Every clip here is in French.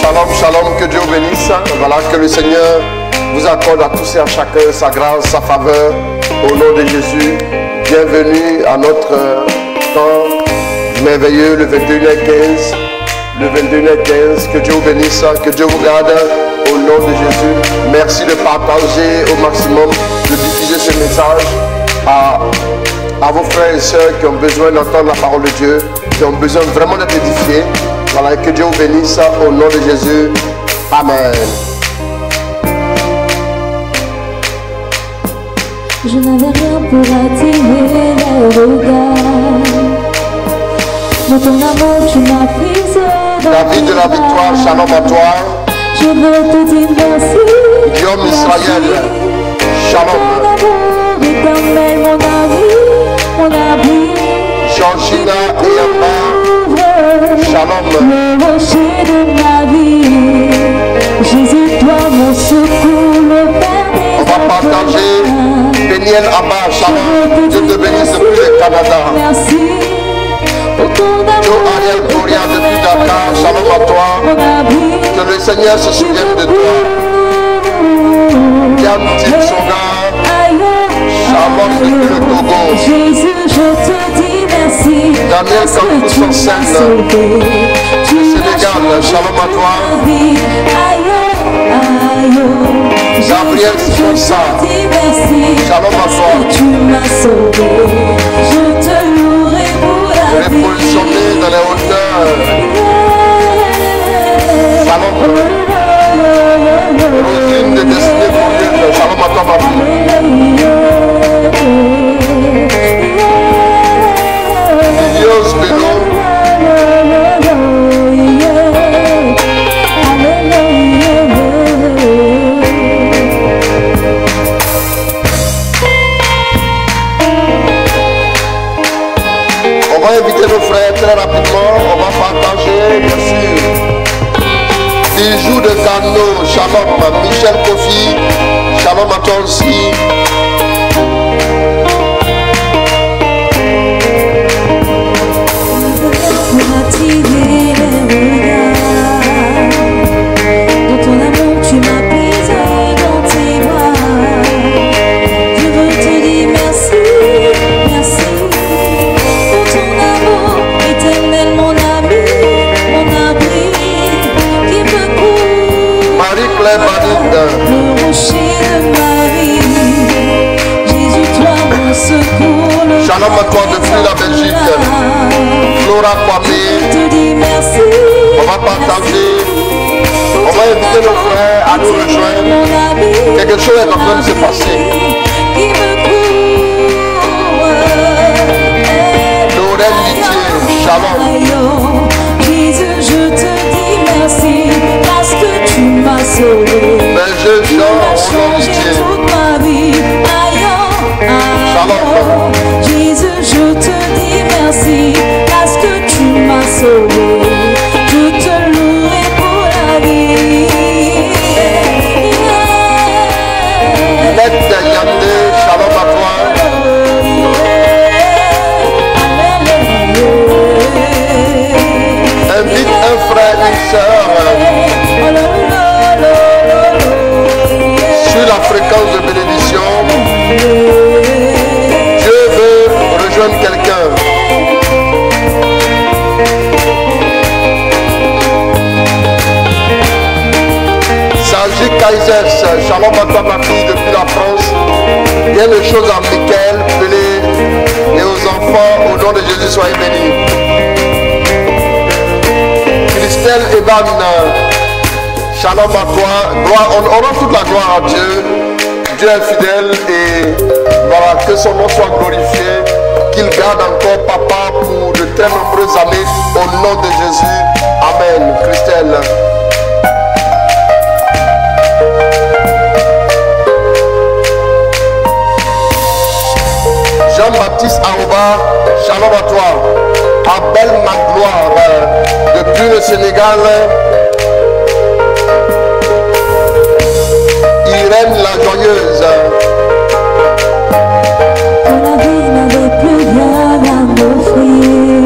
Shalom, shalom, que Dieu vous bénisse. Voilà, que le Seigneur vous accorde à tous et à chacun sa grâce, sa faveur, au nom de Jésus. Bienvenue à notre temps merveilleux, le 21h15. Le 21h15, que Dieu vous bénisse, que Dieu vous garde, au nom de Jésus. Merci de partager au maximum, de diffuser ce message à vos frères et sœurs qui ont besoin d'entendre la parole de Dieu, qui ont besoin vraiment d'être édifiés. Voilà, que Dieu vous bénisse au nom de Jésus. Amen. Je n'avais rien pour attirer les regards. Dans ton amour, tu m'as prise. David de la victoire, shalom à toi. Je veux te dire merci. Guillaume Israël, shalom. Ton amour éternel, mon ami, mon abri. Georgina et Yamba, shalom. Le rocher de ma vie. Jésus, toi, mon secours, le Père des On va partager Daniel Abba, shalom. Dieu te bénisse depuis le Canada. Merci. Joe Ariel Gloria depuis Dakar, shalom à toi. Que le Seigneur se souvienne de toi. Yann Titsonga, shalom depuis le Togo. Jésus, je te dis merci. Daniel Campus en scène, du Sénégal, shalom à toi. Gabriel Sponsa, shalom à toi. Tu m'as sauvé, je te louerai pour la vie. Repositionné dans les hauteurs, shalom. Rosine de destinée pour Dieu, shalom à toi ma fille. Dios Bello, on va inviter nos frères très rapidement, on va partager, bien sûr. Bijoux de Cano, shalom, Michel Kofi, shalom à toi aussi. Pour attirer les regards. Dans ton amour, tu m'as prise dans tes bras. Je veux te dire merci, merci. Pour ton amour éternel, mon ami, mon abri, qui me couvre. Marie-Claire Badinde, Le rocher de ma vie. Jésus, toi, mon secours, le shalom à toi depuis la Belgique. Flora Kwame, te dis merci. on va partager, on va inviter nos frères à nous rejoindre. Quelque chose est en train de se passer. Qui me couvre. Lorraine Litier, shalom. Jésus, je te dis merci parce que tu m'as sauvé. Berger Tu Jean, m'as au nom changé Litier. toute ma vie. Shalom. Jésus, je te dis merci parce que tu m'as sauvé. Je te louerai pour la vie. Nette Yandé, shalom à toi. Invite un frère, une sœur sur la fréquence de bénédiction. Dieu veut rejoindre quelqu'un. Saji Kaisers, shalom à toi ma fille depuis la France. Bien de choses à Michael, Pelé et aux enfants, au nom de Jésus, soyez bénis. Christelle Evan, shalom à toi. Gloire, on rend toute la gloire à Dieu. Dieu est fidèle et voilà, que son nom soit glorifié, qu'il garde encore papa pour de très nombreuses années au nom de Jésus. Amen. Christelle. Jean-Baptiste Aouba, shalom à toi. Abel Magloire, depuis le Sénégal. Irène la Joyeuse. Quand la vie n'avait plus rien à m'offrir,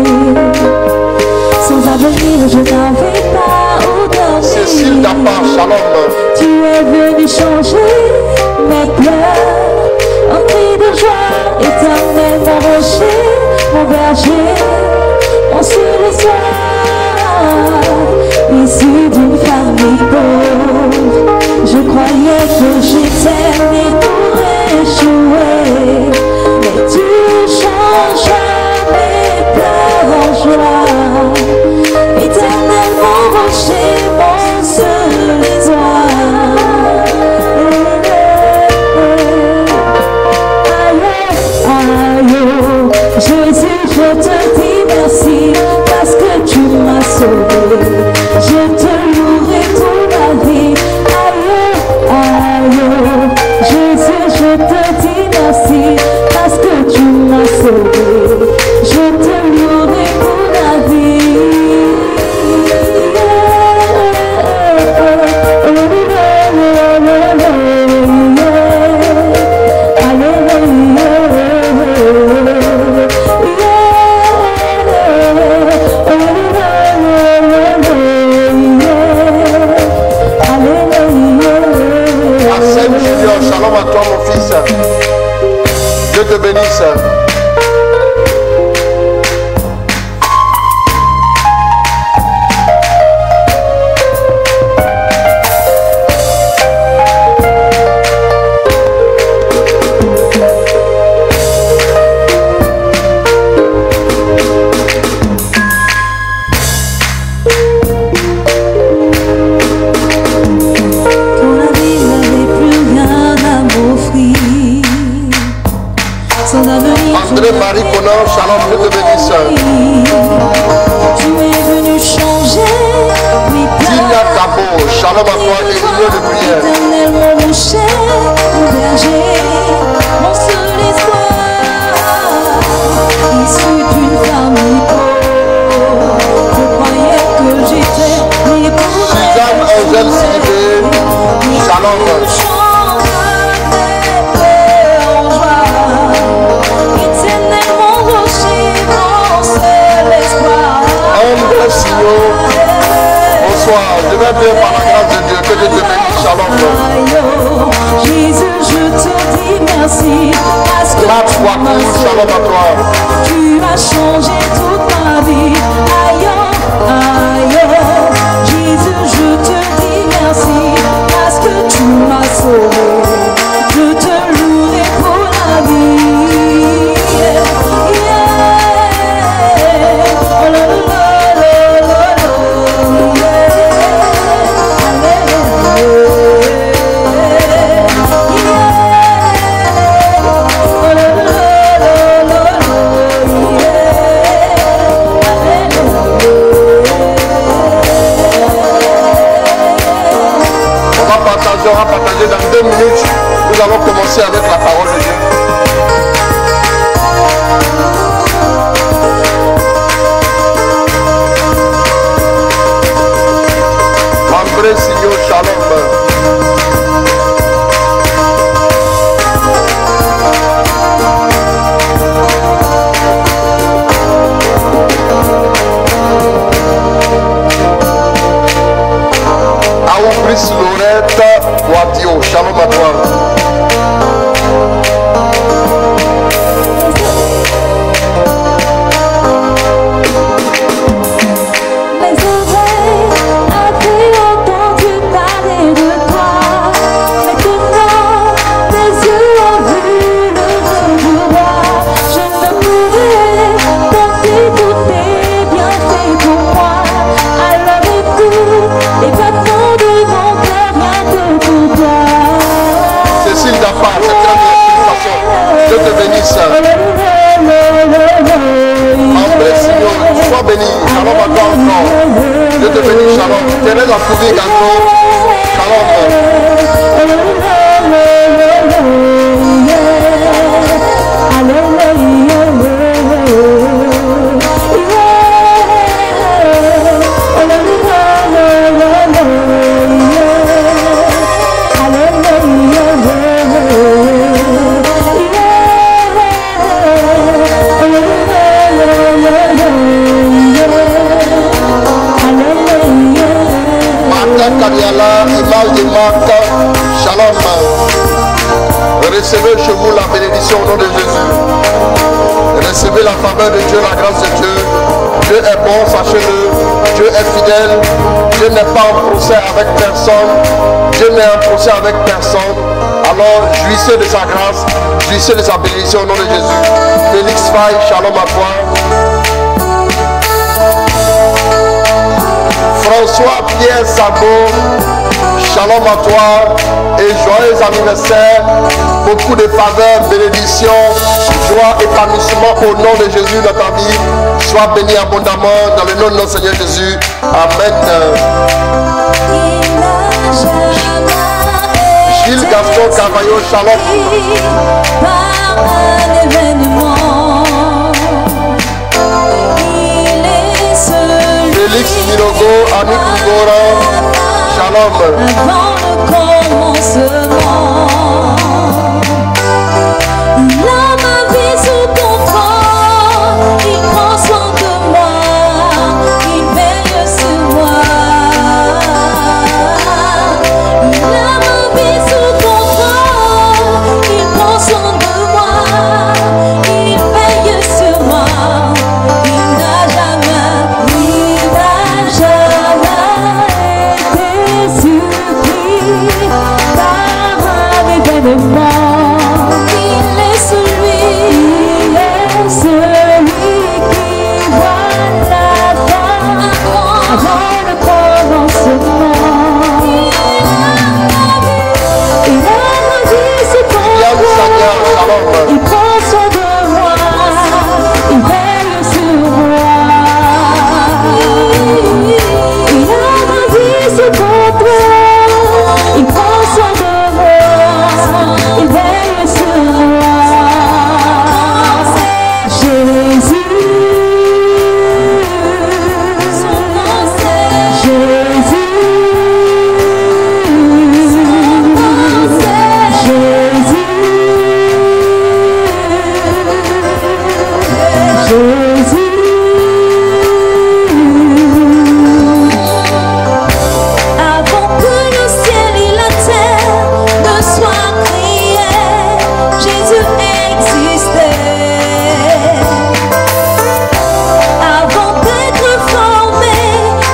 sans avenir je n'avais pas où dormir. rocher, mon seul espoir. Jésus, je te dis merci parce que tu m'as sauvé. Je te louerai toute ma vie. Aïe, aïe, Jésus, je te dis merci parce que tu m'as sauvé. Je te louerai toute ma vie. Shalom à toi mon fils. Dieu te bénisse. Marie Conan, shalom, Dieu te bénisse. Tu es venu changer mes Tina Cabo, shalom à toi, Église de prière. Éternel, mon rocher, mon berger, mon seul espoir, issu d'une famille pauvre. Je croyais que j'étais libre. Suzanne Angèle Sylvé, shalom. Bonsoir, je vais bien par la grâce de Dieu, que Dieu te bénisse, shalom. Jésus, je te dis merci parce que tu m'as sauvé. Tu as changé toute ma vie. Aïe, aïe, Jésus, je te dis merci parce que tu m'as sauvé. Je te louerai pour la vie. On va partager dans 2 minutes. Nous allons commencer avec la parole de Dieu. André Signo, shalom. Brice Lorette Wadio, shalom à toi. Mes oreilles avaient entendu parler de toi. Maintenant, mes yeux ont vu le feu du roi. Je ne pourrais compter tous tes bienfaits pour moi. Alors écoute et va-t'en de mon cœur, rien que pour toi. Cécile Dapa, c'est très bien, Dieu te bénisse. André Signon, sois béni, shalom à toi encore. Dieu te bénisse, shalom. Thérèse Afouvi Gano, shalom. Kariala, Emal de Marc, shalom. Recevez chez vous la bénédiction au nom de Jésus. Recevez la faveur de Dieu, la grâce de Dieu. Dieu est bon, sachez-le. Dieu est fidèle. Dieu n'est pas en procès avec personne. Dieu n'est en procès avec personne. Alors, jouissez de sa grâce, jouissez de sa bénédiction au nom de Jésus. Félix Faye, shalom à toi. François Pierre Sabot, shalom à toi et joyeux anniversaire. Beaucoup de faveurs, bénédictions, joie, épanouissement au nom de Jésus dans ta vie. Sois béni abondamment dans le nom de notre Seigneur Jésus. Amen. Gilles Gaston Carvalho, shalom. Par un événement, il est celui Félix Milogo, Annick Ngora, shalom. avant le commencement. Il a ma vie sous contrôle, il prend soin de moi, il veille sur moi. Il a ma vie sous contrôle, il prend soin de moi, il veille sur moi. Il n'a jamais été surpris par un événement. Il est celui qui voit la fin avant le commencement. Il a ma vie sous contrôle, il prend soin de moi, il veille sur moi. Il a ma vie sous contrôle, il prend soin de moi, il veille sur moi. Jésus, avant que le ciel et la terre ne soient créés, Jésus existait. Avant d'être formé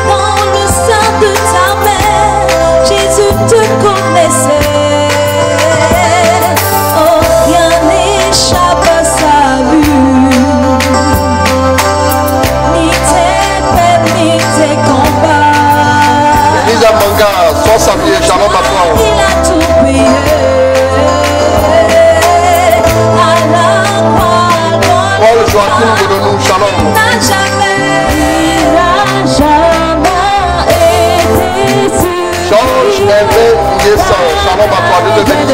dans le sein de ta mère, Jésus te connaissait. Oh, rien n'échappe à sa vue, ni tes peines, ni tes combats. Elisa Manga, sois salué, shalom à toi. Il a tout payé. À la croix, Paul Joachim Godonou, shalom. il n'a jamais été surpris. Georges Hervé Nguessan, shalom à toi, Dieu te bénisse.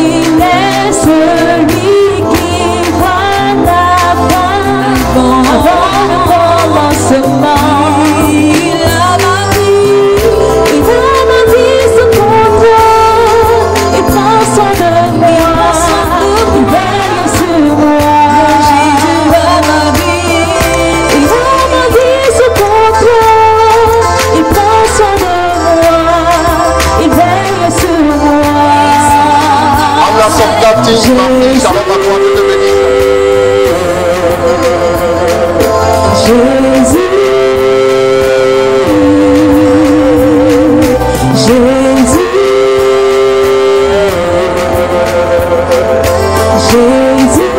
Il est celui qui voit la fin avant le commencement. Il a ma vie sous contrôle, il prend soin de moi, il veille sur moi. Jésus a ma vie, il a ma vie sous contrôle, il prend soin de moi, il veille sur moi. Anna Sokdati, ma fille, shalom à toi, Dieu te bénisse. Jésus, Jésus, Jésus.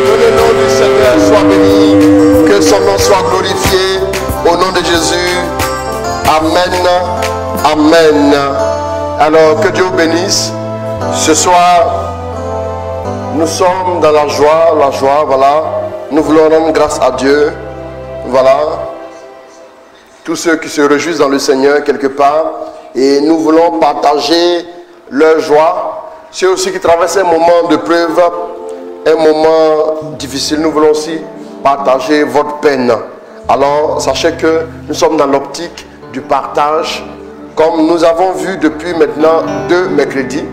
Que le nom du Seigneur soit béni, que son nom soit glorifié, au nom de Jésus. Amen, amen. Alors que Dieu vous bénisse. Ce soir, nous sommes dans la joie, voilà. Nous voulons rendre grâce à Dieu, voilà. Tous ceux qui se réjouissent dans le Seigneur quelque part, et nous voulons partager leur joie. Ceux aussi qui traversent un moment de preuve, un moment difficile, nous voulons aussi partager votre peine. Alors, sachez que nous sommes dans l'optique du partage, comme nous avons vu depuis maintenant 2 mercredis.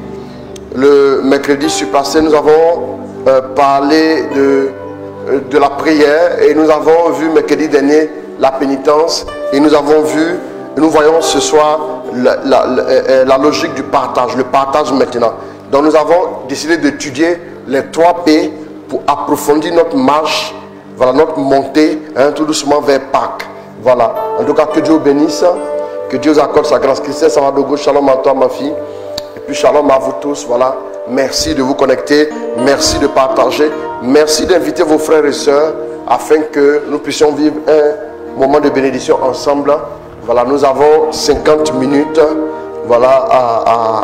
Le mercredi surpassé, nous avons parlé de la prière, et nous avons vu mercredi dernier la pénitence, et nous avons vu, nous voyons ce soir la logique du partage, le partage maintenant. Donc nous avons décidé d'étudier les 3 P pour approfondir notre marche, voilà, notre montée, tout doucement vers Pâques. Voilà, en tout cas que Dieu vous bénisse, que Dieu vous accorde sa grâce. Christian Samadogo, shalom à toi ma fille, et puis shalom à vous tous, voilà. Merci de vous connecter, merci de partager, merci d'inviter vos frères et sœurs, afin que nous puissions vivre un moment de bénédiction ensemble. Voilà, nous avons 50 minutes voilà,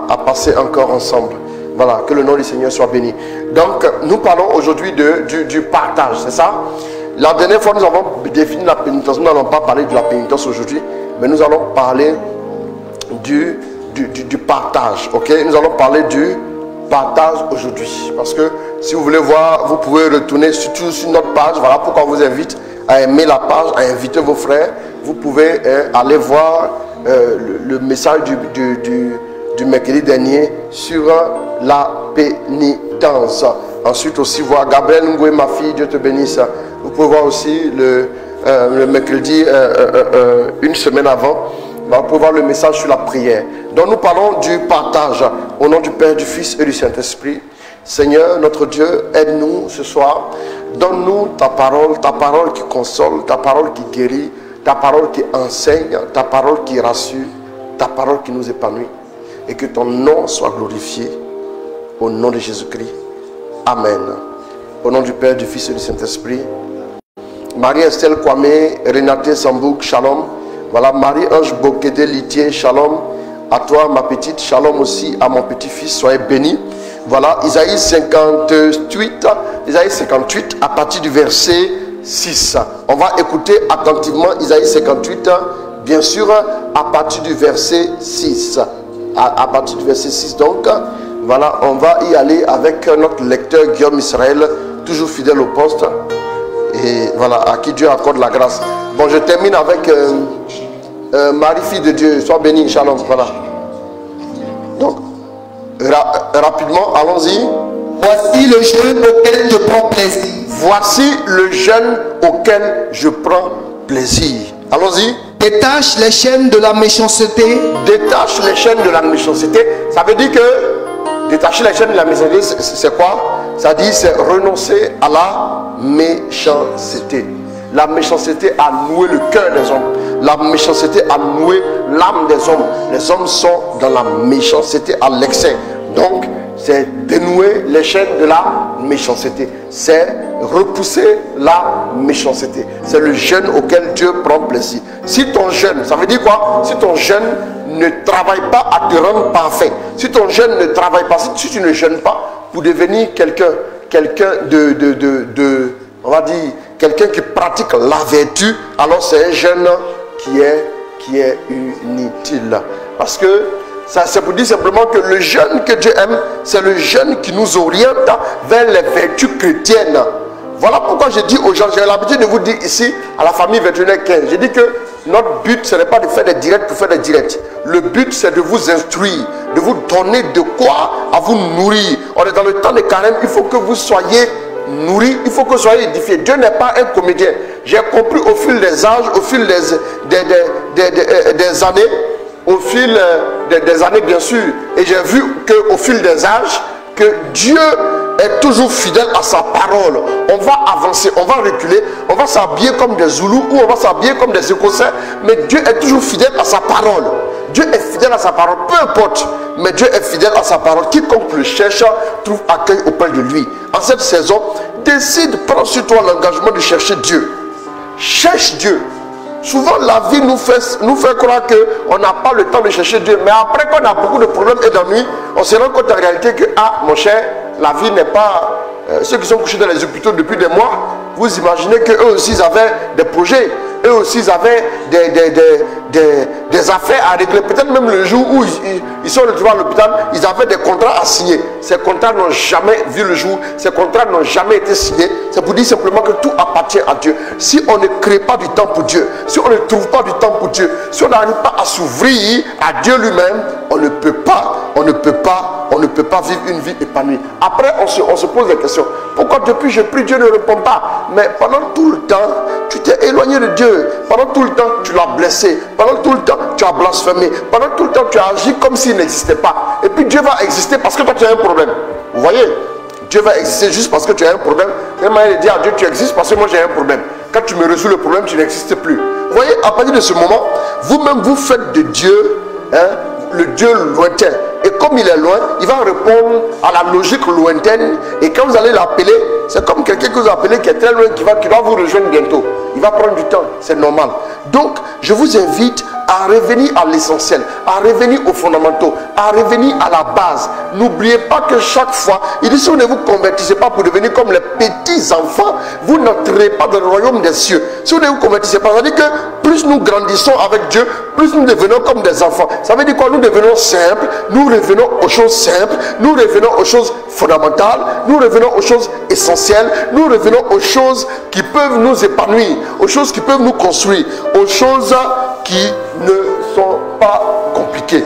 à passer encore ensemble. Voilà, que le nom du Seigneur soit béni. Donc, nous parlons aujourd'hui du partage, c'est ça? La dernière fois, nous avons défini la pénitence. Nous n'allons pas parler de la pénitence aujourd'hui, mais nous allons parler du partage. Ok, nous allons parler du partage aujourd'hui. Parce que si vous voulez voir, vous pouvez retourner surtout sur notre page. Voilà pourquoi on vous invite à aimer la page, à inviter vos frères. Vous pouvez aller voir le message du mercredi dernier sur la pénitence. Ensuite aussi voir Gabriel Ngoué, ma fille, Dieu te bénisse. Vous pouvez voir aussi le mercredi, une semaine avant, vous pouvez voir le message sur la prière. Donc nous parlons du partage au nom du Père, du Fils et du Saint-Esprit. Seigneur, notre Dieu, aide-nous ce soir. Donne-nous ta parole qui console, ta parole qui guérit, ta parole qui enseigne, ta parole qui rassure, ta parole qui nous épanouit. Et que ton nom soit glorifié au nom de Jésus-Christ. Amen. Au nom du Père, du Fils et du Saint-Esprit. Marie-Estelle Kwame, Renate Sambouk, shalom. Voilà, Marie-Ange Bokede Litier, shalom. À toi, ma petite, shalom aussi à mon petit-fils, soyez bénis. Voilà, Isaïe 58, à partir du verset 6. On va écouter attentivement Isaïe 58, bien sûr, à partir du verset 6. À partir du verset 6, donc, voilà, on va y aller avec notre lecteur Guillaume Israël, toujours fidèle au poste. Et voilà, à qui Dieu accorde la grâce. Bon, je termine avec Marie, fille de Dieu, sois bénie, shalom, voilà. Donc, rapidement, allons-y. Voici le jeûne auquel je prends plaisir. Voici le jeûne auquel je prends plaisir. Allons-y. Détache les chaînes de la méchanceté. Détache les chaînes de la méchanceté. Ça veut dire que détacher les chaînes de la méchanceté, c'est quoi? Ça dit c'est renoncer à la méchanceté. La méchanceté a noué le cœur des hommes. La méchanceté a noué l'âme des hommes. Les hommes sont dans la méchanceté à l'excès. Donc, c'est dénouer les chaînes de la méchanceté. C'est repousser la méchanceté. C'est le jeûne auquel Dieu prend plaisir. Si ton jeûne, ça veut dire quoi? Si ton jeûne ne travaille pas à te rendre parfait, si ton jeûne ne travaille pas, si tu ne jeûnes pas pour devenir quelqu'un on va dire, quelqu'un qui pratique la vertu, alors c'est un jeûne qui est inutile. Parce que c'est pour dire simplement que le jeûne que Dieu aime, c'est le jeûne qui nous oriente vers les vertus chrétiennes. Voilà pourquoi je dis aux gens, j'ai l'habitude de vous dire ici, à la famille 21-15, je dis que notre but, ce n'est pas de faire des directs pour faire des directs. Le but, c'est de vous instruire, de vous donner de quoi à vous nourrir. On est dans le temps de carême, il faut que vous soyez nourris, il faut que vous soyez édifiés. Dieu n'est pas un comédien. J'ai compris au fil des âges, au fil des années, au fil des années bien sûr, et j'ai vu qu'au fil des âges, que Dieu est toujours fidèle à sa parole. On va avancer, on va reculer, on va s'habiller comme des Zoulous ou on va s'habiller comme des Écossais, mais Dieu est toujours fidèle à sa parole. Dieu est fidèle à sa parole, peu importe, mais Dieu est fidèle à sa parole. Quiconque le cherche trouve accueil auprès de lui. En cette saison, décide, prends sur toi l'engagement de chercher Dieu. Cherche Dieu. Souvent la vie nous fait croire qu'on n'a pas le temps de chercher Dieu. Mais après qu'on a beaucoup de problèmes et d'ennuis, on se rend compte en réalité que, ah mon cher, la vie n'est pas... ceux qui sont couchés dans les hôpitaux depuis des mois, vous imaginez qu'eux aussi ils avaient des projets, eux aussi ils avaient des affaires à régler. Peut-être même le jour où ils sont retrouvés à l'hôpital, ils avaient des contrats à signer. Ces contrats n'ont jamais vu le jour, ces contrats n'ont jamais été signés. C'est pour dire simplement que tout appartient à Dieu. Si on ne crée pas du temps pour Dieu, si on ne trouve pas du temps pour Dieu, si on n'arrive pas à s'ouvrir à Dieu lui-même, on ne peut pas vivre une vie épanouie. Après, on se pose des questions. Pourquoi depuis je prie, Dieu ne répond pas? Mais pendant tout le temps, tu t'es éloigné de Dieu. Pendant tout le temps, tu l'as blessé. Pendant tout le temps, tu as blasphémé. Pendant tout le temps, tu as agi comme s'il n'existait pas. Et puis Dieu va exister parce que toi, tu as un problème. Vous voyez? Dieu va exister juste parce que tu as un problème. C'est une manière de dire à Dieu, tu existes parce que moi j'ai un problème. Quand tu me résous le problème, tu n'existes plus. Vous voyez, à partir de ce moment, vous-même, vous faites de Dieu, le Dieu lointain. Et comme il est loin, il va répondre à la logique lointaine. Et quand vous allez l'appeler, c'est comme quelqu'un que vous appelez qui est très loin, qui va vous rejoindre bientôt. Il va prendre du temps, c'est normal. Donc, je vous invite à revenir à l'essentiel, à revenir aux fondamentaux, à revenir à la base. N'oubliez pas que chaque fois, il dit si vous ne vous convertissez pas pour devenir comme les petits enfants, vous n'entrerez pas dans le royaume des cieux. Si vous ne vous convertissez pas, ça veut dire que plus nous grandissons avec Dieu, plus nous devenons comme des enfants. Ça veut dire quoi? Nous devenons simples, nous revenons aux choses simples, nous revenons aux choses fondamentales, nous revenons aux choses essentielles, nous revenons aux choses qui peuvent nous épanouir, aux choses qui peuvent nous construire, aux choses qui ne sont pas compliquées.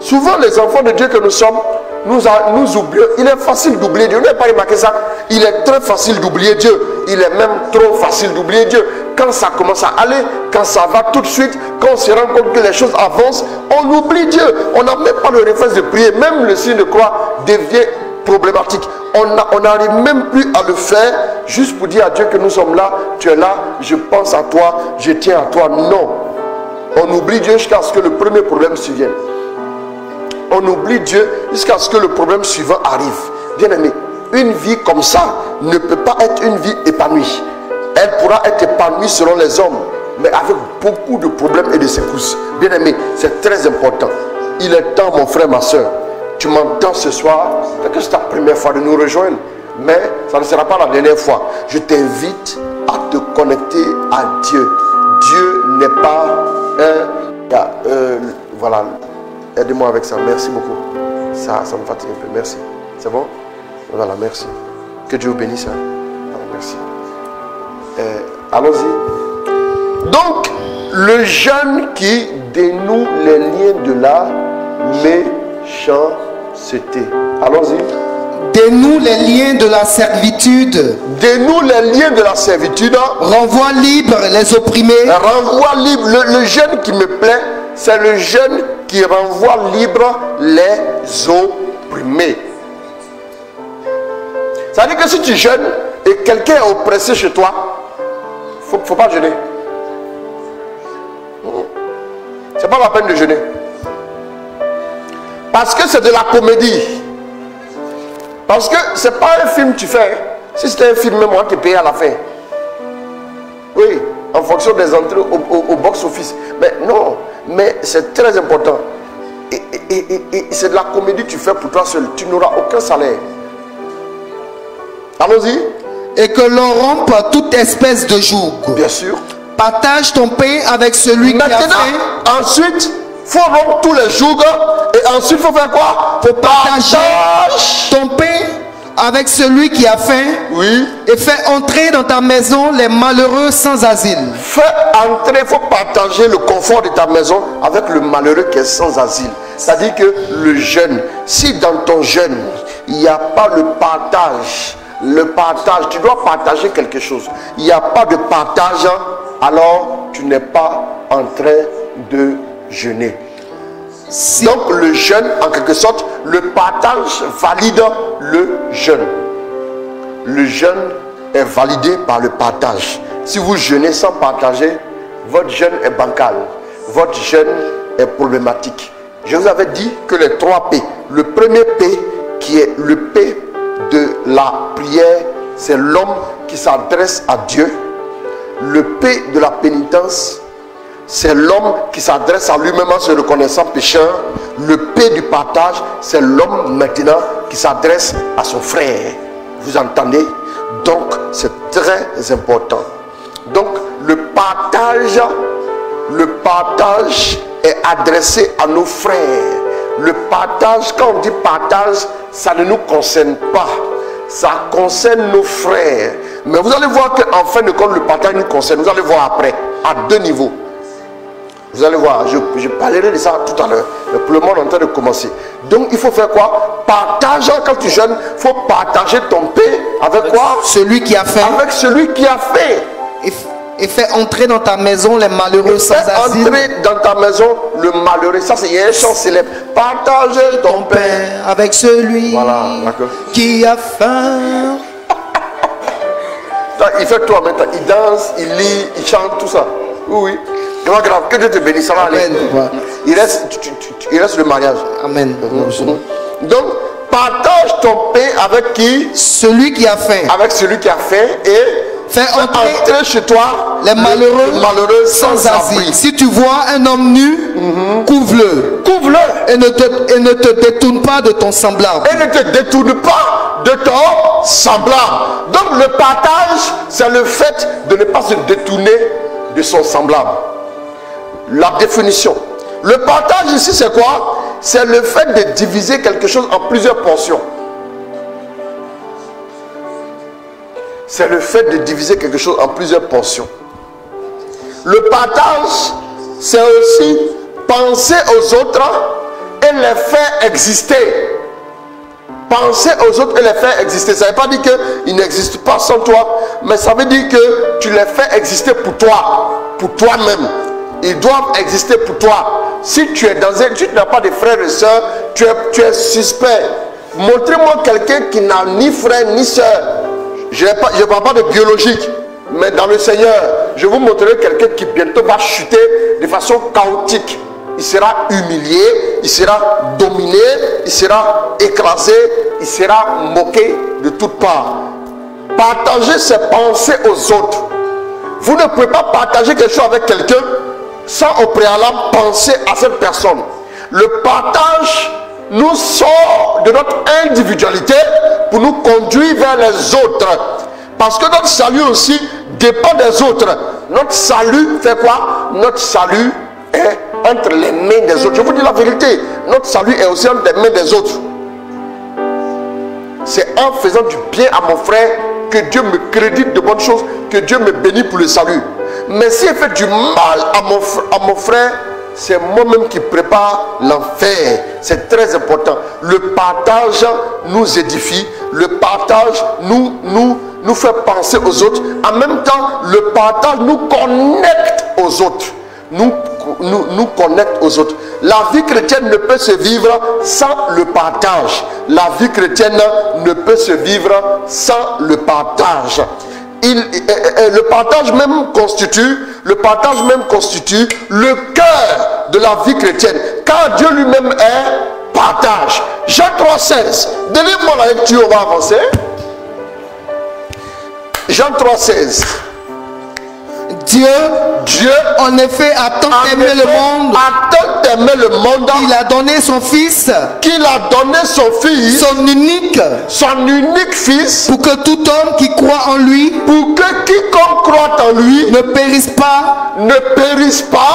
Souvent les enfants de Dieu que nous sommes, nous oublions. Il est facile d'oublier Dieu. Vous n'avez pas remarqué ça? Il est très facile d'oublier Dieu. Il est même trop facile d'oublier Dieu. Quand ça commence à aller, quand ça va tout de suite, quand on se rend compte que les choses avancent, on oublie Dieu. On n'a même pas le réflexe de prier. Même le signe de croix devient problématique. On n'arrive même plus à le faire juste pour dire à Dieu que nous sommes là, tu es là, je pense à toi, je tiens à toi. Non. On oublie Dieu jusqu'à ce que le premier problème survienne. On oublie Dieu jusqu'à ce que le problème suivant arrive. Bien aimé, une vie comme ça ne peut pas être une vie épanouie. Elle pourra être épanouie selon les hommes, mais avec beaucoup de problèmes et de secousses. Bien aimé, c'est très important. Il est temps, mon frère, ma soeur. Tu m'entends ce soir, peut-être que c'est ta première fois de nous rejoindre, mais ça ne sera pas la dernière fois. Je t'invite à te connecter à Dieu. Dieu n'est pas voilà. Aidez-moi avec ça. Merci beaucoup. Ça me fatigue un peu. Merci. C'est bon? Voilà, merci. Que Dieu vous bénisse. Voilà, merci. Allons-y. Donc, le jeûne qui dénoue les liens de la méchanceté. Allons-y. Dénoue les liens de la servitude. Dénoue les liens de la servitude. Renvoie libre les opprimés. Renvoie libre. Le jeûne qui me plaît, c'est le jeûne qui renvoie libre les opprimés. Ça veut dire que si tu jeûnes et quelqu'un est oppressé chez toi, il ne faut pas jeûner. C'est pas la peine de jeûner. Parce que c'est de la comédie. Parce que c'est pas un film que tu fais. Si c'était un film, même moi qui paye à la fin. Oui, en fonction des entrées au box-office. Mais non, mais c'est très important. Et c'est de la comédie que tu fais pour toi seul. Tu n'auras aucun salaire. Allons-y. Et que l'on rompe toute espèce de joug. Bien sûr. Partage ton pain avec celui qui a faim. Ensuite, il faut rompre tous les jougs. Et ensuite, il faut faire quoi? Il faut partager ton pain avec celui qui a faim. Oui. Et fais entrer dans ta maison les malheureux sans asile. Fais entrer, il faut partager le confort de ta maison avec le malheureux qui est sans asile. C'est-à-dire que le jeûne, si dans ton jeûne, il n'y a pas le partage, tu dois partager quelque chose. Il n'y a pas de partage, alors tu n'es pas en train de jeûner. Donc le jeûne, en quelque sorte, le partage valide le jeûne. Le jeûne est validé par le partage. Si vous jeûnez sans partager, votre jeûne est bancal. Votre jeûne est problématique. Je vous avais dit que les 3 P, le premier P qui est le P de la prière, c'est l'homme qui s'adresse à Dieu. Le P de la pénitence, c'est l'homme qui s'adresse à lui-même en se reconnaissant pécheur. Le P du partage, c'est l'homme maintenant qui s'adresse à son frère. Vous entendez? Donc, c'est très important. Donc, le partage est adressé à nos frères. Le partage, quand on dit partage, ça ne nous concerne pas. Ça concerne nos frères. Mais vous allez voir qu'en fin de compte, le partage nous concerne. Vous allez voir après, à 2 niveaux. Vous allez voir, je parlerai de ça tout à l'heure. Mais pour le moment, on est en train de commencer. Donc, il faut faire quoi? Partage, quand tu jeûnes, il faut partager ton pain avec quoi? Celui qui a faim. Avec celui qui a faim. Et fais entrer dans ta maison les malheureux sans asile. Entrer dans ta maison le malheureux. Ça, c'est un chant célèbre. Partage ton pain avec celui qui a faim. Il fait tout en même temps. Il danse, il lit, il chante, tout ça. Oui, oui. C'est pas grave, que Dieu te bénisse. Ça va aller. Amen, papa. Il reste le mariage. Amen. Donc, partage ton pain avec qui? Celui qui a faim. Avec celui qui a faim et Fais entrer chez toi les malheureux sans asile. abri. Si tu vois un homme nu, couvre-le. Couvre-le. Et ne te détourne pas de ton semblable. Et ne te détourne pas de ton semblable. Donc le partage, c'est le fait de ne pas se détourner de son semblable. La définition. Le partage ici, c'est quoi? C'est le fait de diviser quelque chose en plusieurs portions. C'est le fait de diviser quelque chose en plusieurs portions. Le partage, c'est aussi penser aux autres et les faire exister. Penser aux autres et les faire exister. Ça ne veut pas dire qu'ils n'existent pas sans toi, mais ça veut dire que tu les fais exister pour toi, pour toi-même. Ils doivent exister pour toi. Si tu es dans un... Si tu n'as pas de frères et sœurs, tu es suspect. Montrez-moi quelqu'un qui n'a ni frère ni sœur. Je ne parle pas de biologique, mais dans le Seigneur, je vous montrerai quelqu'un qui bientôt va chuter de façon chaotique. Il sera humilié, il sera dominé, il sera écrasé, il sera moqué de toutes parts. Partager, c'est penser aux autres. Vous ne pouvez pas partager quelque chose avec quelqu'un sans au préalable penser à cette personne. Le partage nous sort de notre individualité pour nous conduire vers les autres. Parce que notre salut aussi dépend des autres. Notre salut fait quoi? Notre salut est entre les mains des autres. Je vous dis la vérité. Notre salut est aussi entre les mains des autres. C'est en faisant du bien à mon frère que Dieu me crédite de bonnes choses, que Dieu me bénit pour le salut. Mais s'il fait du mal à mon frère, c'est moi-même qui prépare l'enfer. C'est très important. Le partage nous édifie. Le partage nous fait penser aux autres. En même temps, le partage nous connecte aux autres. Nous connecte aux autres. La vie chrétienne ne peut se vivre sans le partage. La vie chrétienne ne peut se vivre sans le partage. Le partage même constitue le cœur de la vie chrétienne, car Dieu lui-même est partage. Jean 3,16. Donnez-moi la lecture, on va avancer. Jean 3,16. Dieu, en effet, a tant aimé le monde. Il a donné son fils. Qu'il a donné son fils. Son unique fils. Pour que tout homme qui croit en lui. Pour que quiconque croit en lui. Ne périsse pas.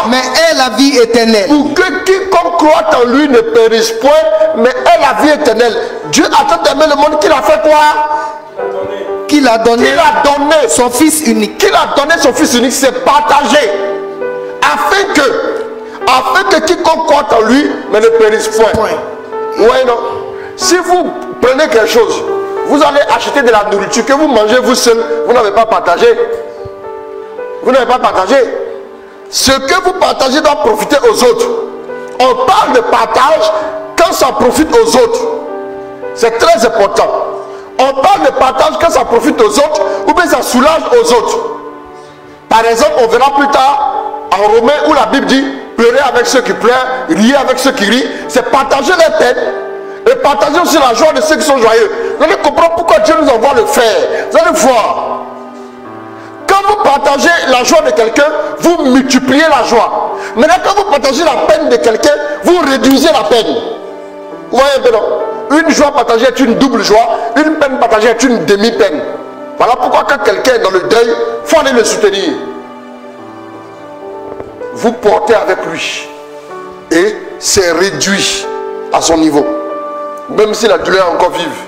Mais ait la vie éternelle. Pour que quiconque croit en lui ne périsse point. Mais ait la vie éternelle. Dieu a tant aimé le monde qu'il a fait quoi? Qu'il a donné son fils unique. Qu'il a donné son fils unique, c'est partagé. Afin que quiconque croit en lui, mais ne périsse point. Ouais, non. Si vous prenez quelque chose, vous allez acheter de la nourriture que vous mangez vous seul, vous n'avez pas partagé. Vous n'avez pas partagé. Ce que vous partagez doit profiter aux autres. On parle de partage quand ça profite aux autres. C'est très important. On parle de partage quand ça profite aux autres ou bien ça soulage aux autres. Par exemple, on verra plus tard en Romains où la Bible dit pleurer avec ceux qui pleurent, rier avec ceux qui rient. C'est partager les peines et partager aussi la joie de ceux qui sont joyeux. Vous allez comprendre pourquoi Dieu nous envoie le faire. Vous allez voir. Quand vous partagez la joie de quelqu'un, vous multipliez la joie. Maintenant, quand vous partagez la peine de quelqu'un, vous réduisez la peine. Vous voyez un peu, non? Une joie partagée est une double joie, une peine partagée est une demi-peine. Voilà pourquoi quand quelqu'un est dans le deuil, il faut aller le soutenir. Vous portez avec lui. Et c'est réduit à son niveau. Même si la douleur est encore vive.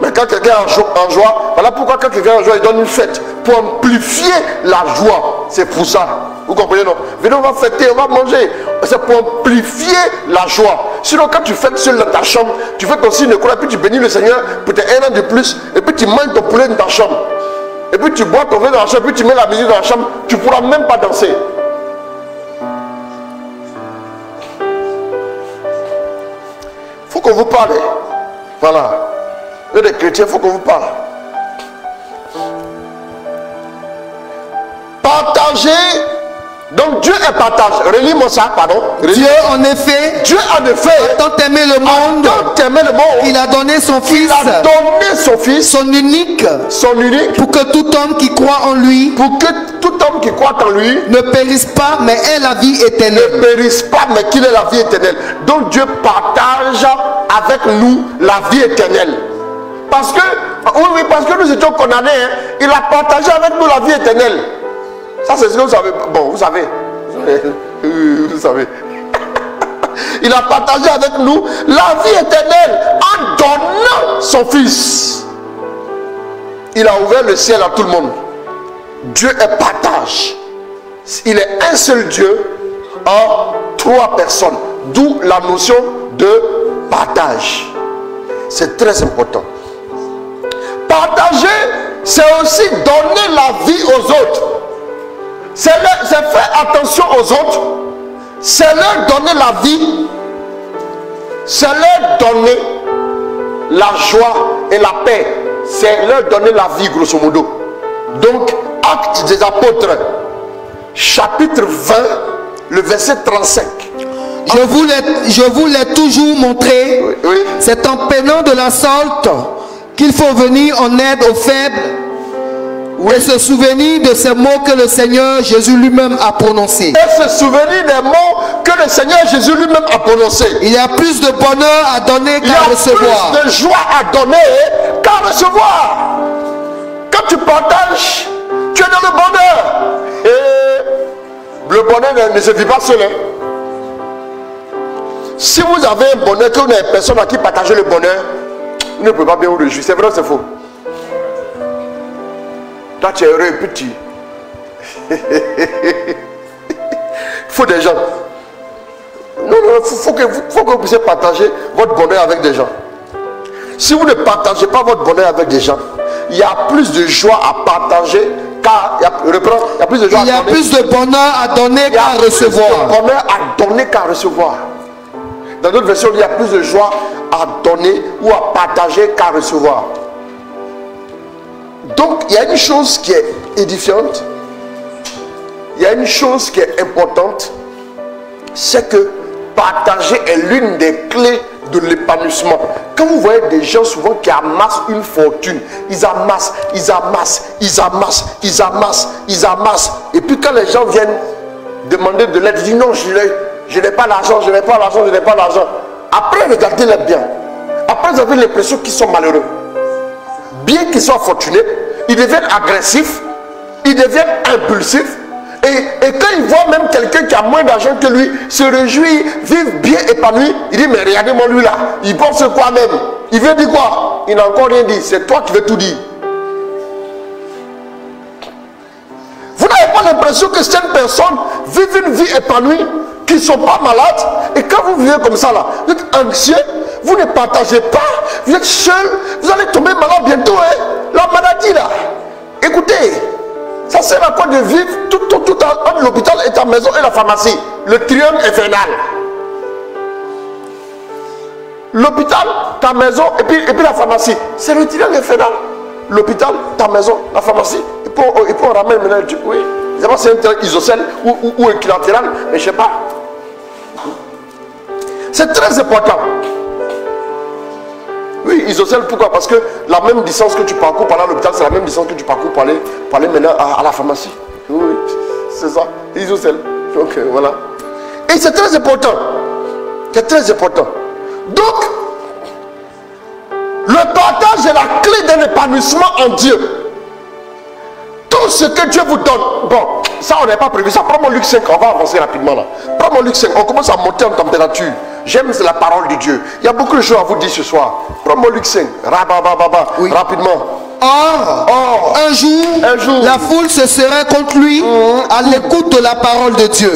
Mais quand quelqu'un est en joie, voilà pourquoi quand quelqu'un est en joie, il donne une fête. Pour amplifier la joie. C'est pour ça. Vous comprenez, non? Venez, on va fêter, on va manger. C'est pour amplifier la joie. Sinon, quand tu fêtes seul dans ta chambre, tu fais ton signe de croix, puis tu bénis le Seigneur pour tes 1 an de plus, et puis tu manges ton poulet dans ta chambre. Et puis tu bois ton vin dans la chambre, puis tu mets la musique dans la chambre, tu ne pourras même pas danser. Il faut qu'on vous parle. Voilà. Vous êtes des chrétiens, il faut qu'on vous parle. Partager Donc Dieu est partage. Relis-moi ça, pardon. Dieu en effet, Dieu en effet, tant aimé le monde, tant aimé le monde, il a donné son Fils, il a donné son Fils, son unique, pour pour que tout homme qui croit en lui que tout homme qui croit en lui ne périsse pas, mais ait la vie ne éternelle. périsse pas, mais qu'il ait la vie éternelle. Donc Dieu partage avec nous la vie éternelle. Parce que, oui, parce que nous étions condamnés, hein, il a partagé avec nous la vie éternelle. Ça, c'est ce que vous savez. Bon, vous savez. Vous savez. Il a partagé avec nous la vie éternelle en donnant son Fils. Il a ouvert le ciel à tout le monde. Dieu est partage. Il est un seul Dieu en 3 personnes. D'où la notion de partage. C'est très important. Partager, c'est aussi donner la vie aux autres. C'est faire attention aux autres. C'est leur donner la vie. C'est leur donner la joie et la paix. C'est leur donner la vie, grosso modo. Donc, Actes des Apôtres, chapitre 20, le verset 35. Je vous l'ai toujours montré. Oui, oui. C'est en peinant de la sorte qu'il faut venir en aide aux faibles, et se souvenir de ces mots que le Seigneur Jésus lui-même a prononcés. Et se souvenir des mots que le Seigneur Jésus lui-même a prononcés. Il y a plus de bonheur à donner Il y qu'à a recevoir. plus de joie à donner qu'à recevoir. Quand tu partages, tu es dans le bonheur. Et le bonheur ne se vit pas seul. Hein. Si vous avez un bonheur, que vous n'avez personne à qui partager le bonheur, vous ne pouvez pas bien vous réjouir. C'est vrai ou c'est faux? Toi, tu es heureux et petit. Il faut des gens. Non, il faut que vous puissiez partager votre bonheur avec des gens. Si vous ne partagez pas votre bonheur avec des gens, il y a plus de joie à partager qu'à... Il y a plus de joie Il y a plus de bonheur à donner qu'à recevoir. Il y a plus de bonheur à donner qu'à recevoir. Dans d'autres versions, il y a plus de joie à donner ou à partager qu'à recevoir. Donc, il y a une chose qui est édifiante. Il y a une chose qui est importante. C'est que partager est l'une des clés de l'épanouissement. Quand vous voyez des gens souvent qui amassent une fortune, ils amassent. Et puis quand les gens viennent demander de l'aide, ils disent non, je n'ai pas l'argent. Après, regardez-les bien. Après, vous avez l'impression qu'ils sont malheureux. Bien qu'ils soient fortunés, ils deviennent agressifs, ils deviennent impulsifs. Et quand ils voient même quelqu'un qui a moins d'argent que lui se réjouir, vivre bien épanoui, il dit mais regardez-moi lui là, il pense quoi même? Il veut dire quoi? Il n'a encore rien dit, c'est toi qui veux tout dire. Vous n'avez pas l'impression que certaines personnes vivent une vie épanouie, qui ne sont pas malades, et quand vous vivez comme ça là, vous êtes anxieux, vous ne partagez pas, vous êtes seul, vous allez tomber malade bientôt, hein? La maladie là. Écoutez, ça sert à quoi de vivre tout entre l'hôpital et ta maison et la pharmacie? Le triangle infernal. L'hôpital, ta maison et puis la pharmacie. C'est le triangle infernal. L'hôpital, ta maison, la pharmacie. Et puis on ramène maintenant le truc, oui. Je ne sais pas si c'est un triangle isocèle ou équilatéral, mais je ne sais pas. C'est très important. Oui, isocèle, pourquoi? Parce que la même distance que tu parcours par là à l'hôpital, c'est la même distance que tu parcours pour aller maintenant à la pharmacie. Oui, c'est ça, isocèle. Donc voilà. Et c'est très important. C'est très important. Donc, le partage est la clé d'un épanouissement en Dieu. Tout ce que Dieu vous donne. Bon, ça on n'avait pas prévu ça. Prends-moi Luc 5, on va avancer rapidement là. Prends-moi Luc 5, on commence à monter en température. J'aime la parole de Dieu. Il y a beaucoup de choses à vous dire ce soir. Prends-moi Luc 5, oui. Rapidement. Or, un jour, la foule se serait contre lui à l'écoute de la parole de Dieu.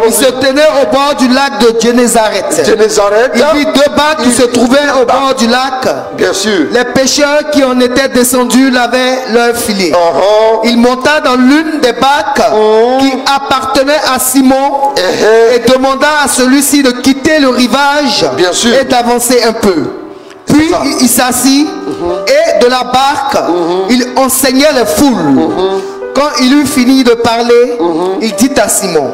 Il se tenait au bord du lac de Génézareth. Il vit 2 barques qui se trouvaient au bord du lac. Bien sûr. Les pêcheurs qui en étaient descendus lavaient leur filet. Il monta dans l'une des barques qui appartenait à Simon et demanda à celui-ci de quitter le rivage et d'avancer un peu. Puis il s'assit et de la barque, il enseignait les foules. Quand il eut fini de parler, il dit à Simon,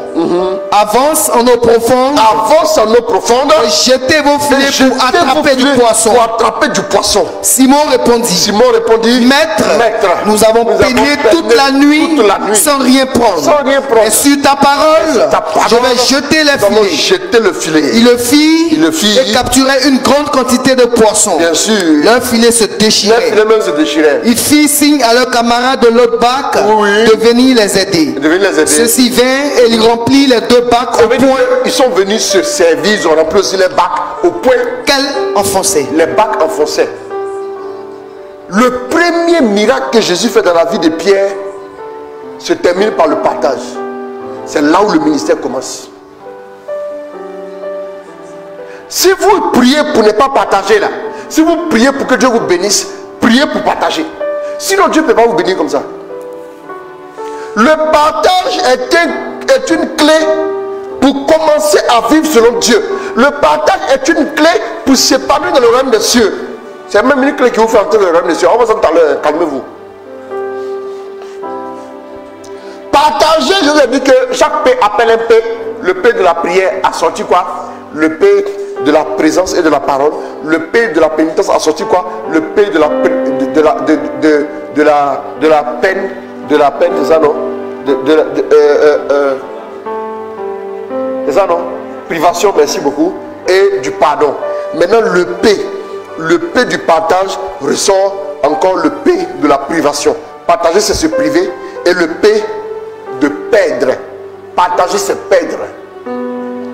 avance en eau profonde, et jetez vos filets pour attraper du poisson. Simon répondit, Maître, nous avons baigné toute la nuit sans rien prendre. Et sur ta parole, je vais jeter les filets. Il le fit et capturait une grande quantité de poissons. Bien sûr. Leur filet se déchirait. Il fit signe à leurs camarades de l'autre bac de venir les aider. Ceux-ci vinrent et ils remplirent les 2 bacs au point. Ils sont venus se servir, ils ont rempli aussi les bacs au point qu'elles enfonçaient. Les bacs enfonçaient. Le premier miracle que Jésus fait dans la vie de Pierre se termine par le partage. C'est là où le ministère commence. Si vous priez pour ne pas partager là, si vous priez pour que Dieu vous bénisse, priez pour partager. Sinon Dieu ne peut pas vous bénir comme ça. Le partage est une clé pour commencer à vivre selon Dieu. Le partage est une clé pour s'épanouir dans le royaume des cieux. C'est même une clé qui vous fait entrer dans le royaume des cieux. On va s'en parler, calmez-vous. Partager, je vous ai dit que chaque paix appelle un paix. Le paix de la prière a sorti quoi? Le paix de la présence et de la parole. Le paix de la pénitence a sorti quoi? Le paix de la peine. De la peine, c'est ça non? C'est ça non? Privation, merci beaucoup. Et du pardon. Maintenant le paix du partage ressort encore le paix de la privation. Partager c'est se priver. Et le paix de perdre. Partager c'est perdre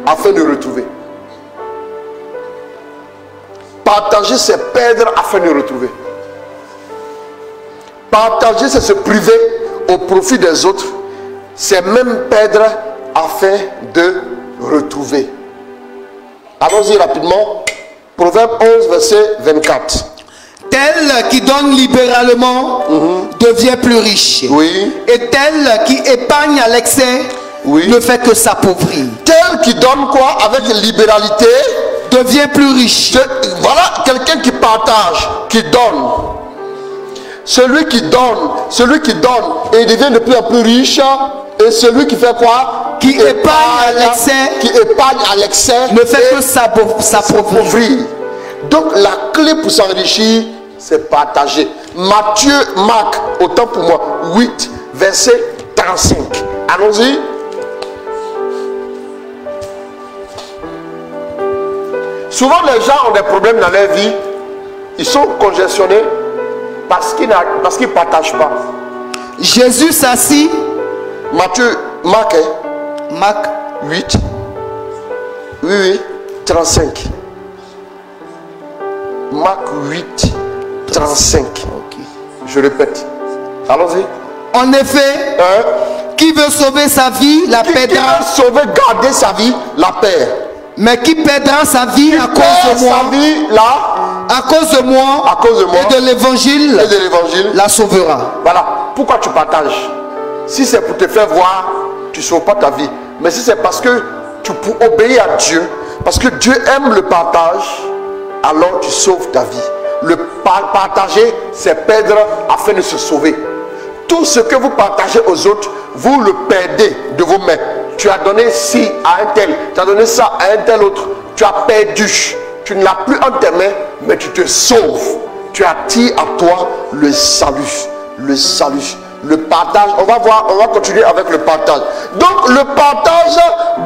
afin de retrouver. Partager c'est perdre afin de retrouver. Partager c'est se priver au profit des autres. C'est même perdre afin de retrouver. Allons-y rapidement. Proverbe 11 verset 24. Tel qui donne libéralement devient plus riche. Oui. Et tel qui épargne à l'excès ne fait que s'appauvrir. Tel qui donne quoi avec libéralité devient plus riche. Voilà quelqu'un qui partage, qui donne. Celui qui donne et il devient de plus en plus riche. Et celui qui fait quoi? Qui épargne à l'excès ne fait que s'appauvrir. Donc la clé pour s'enrichir, c'est partager. Marc, autant pour moi, 8, verset 35. Allons-y. Souvent les gens ont des problèmes dans leur vie. Ils sont congestionnés parce qu'ils ne partagent pas. Jésus s'assit. Marc 8. Oui, 35. Marc 8, 35. Okay. Je répète. Allons-y. En effet, qui veut sauver sa vie, la perdra. Qui veut sauvegarder sa vie, la perd. Mais qui perdra sa vie à cause de moi, à cause de moi et de l'évangile, la sauvera. Voilà. Pourquoi tu partages? Si c'est pour te faire voir, tu ne sauves pas ta vie. Mais si c'est parce que tu peux obéir à Dieu, parce que Dieu aime le partage, alors tu sauves ta vie. Le partager, c'est perdre afin de se sauver. Tout ce que vous partagez aux autres, vous le perdez de vos mains. Tu as donné ci à un tel, tu as donné ça à un tel autre. Tu as perdu. Tu ne l'as plus en tes mains, mais tu te sauves. Tu attires à toi le salut. Le salut. Le partage, on va continuer avec le partage. Donc le partage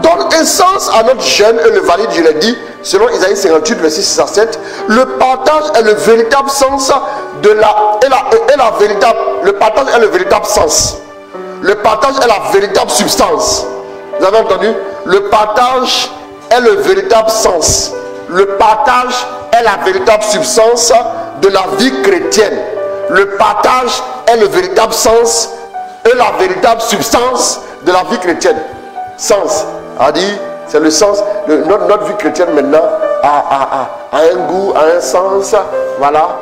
donne un sens à notre jeûne et le valide, je l'ai dit, selon Isaïe 58, verset 6 à 7. Le partage est le véritable sens de le partage est le véritable sens. Le partage est la véritable substance. Vous avez entendu? Le partage est le véritable sens. Le partage est la véritable substance de la vie chrétienne. Le partage est le véritable sens et la véritable substance de la vie chrétienne. Sens, a dit, c'est le sens de notre vie chrétienne maintenant a un goût, a un sens, voilà,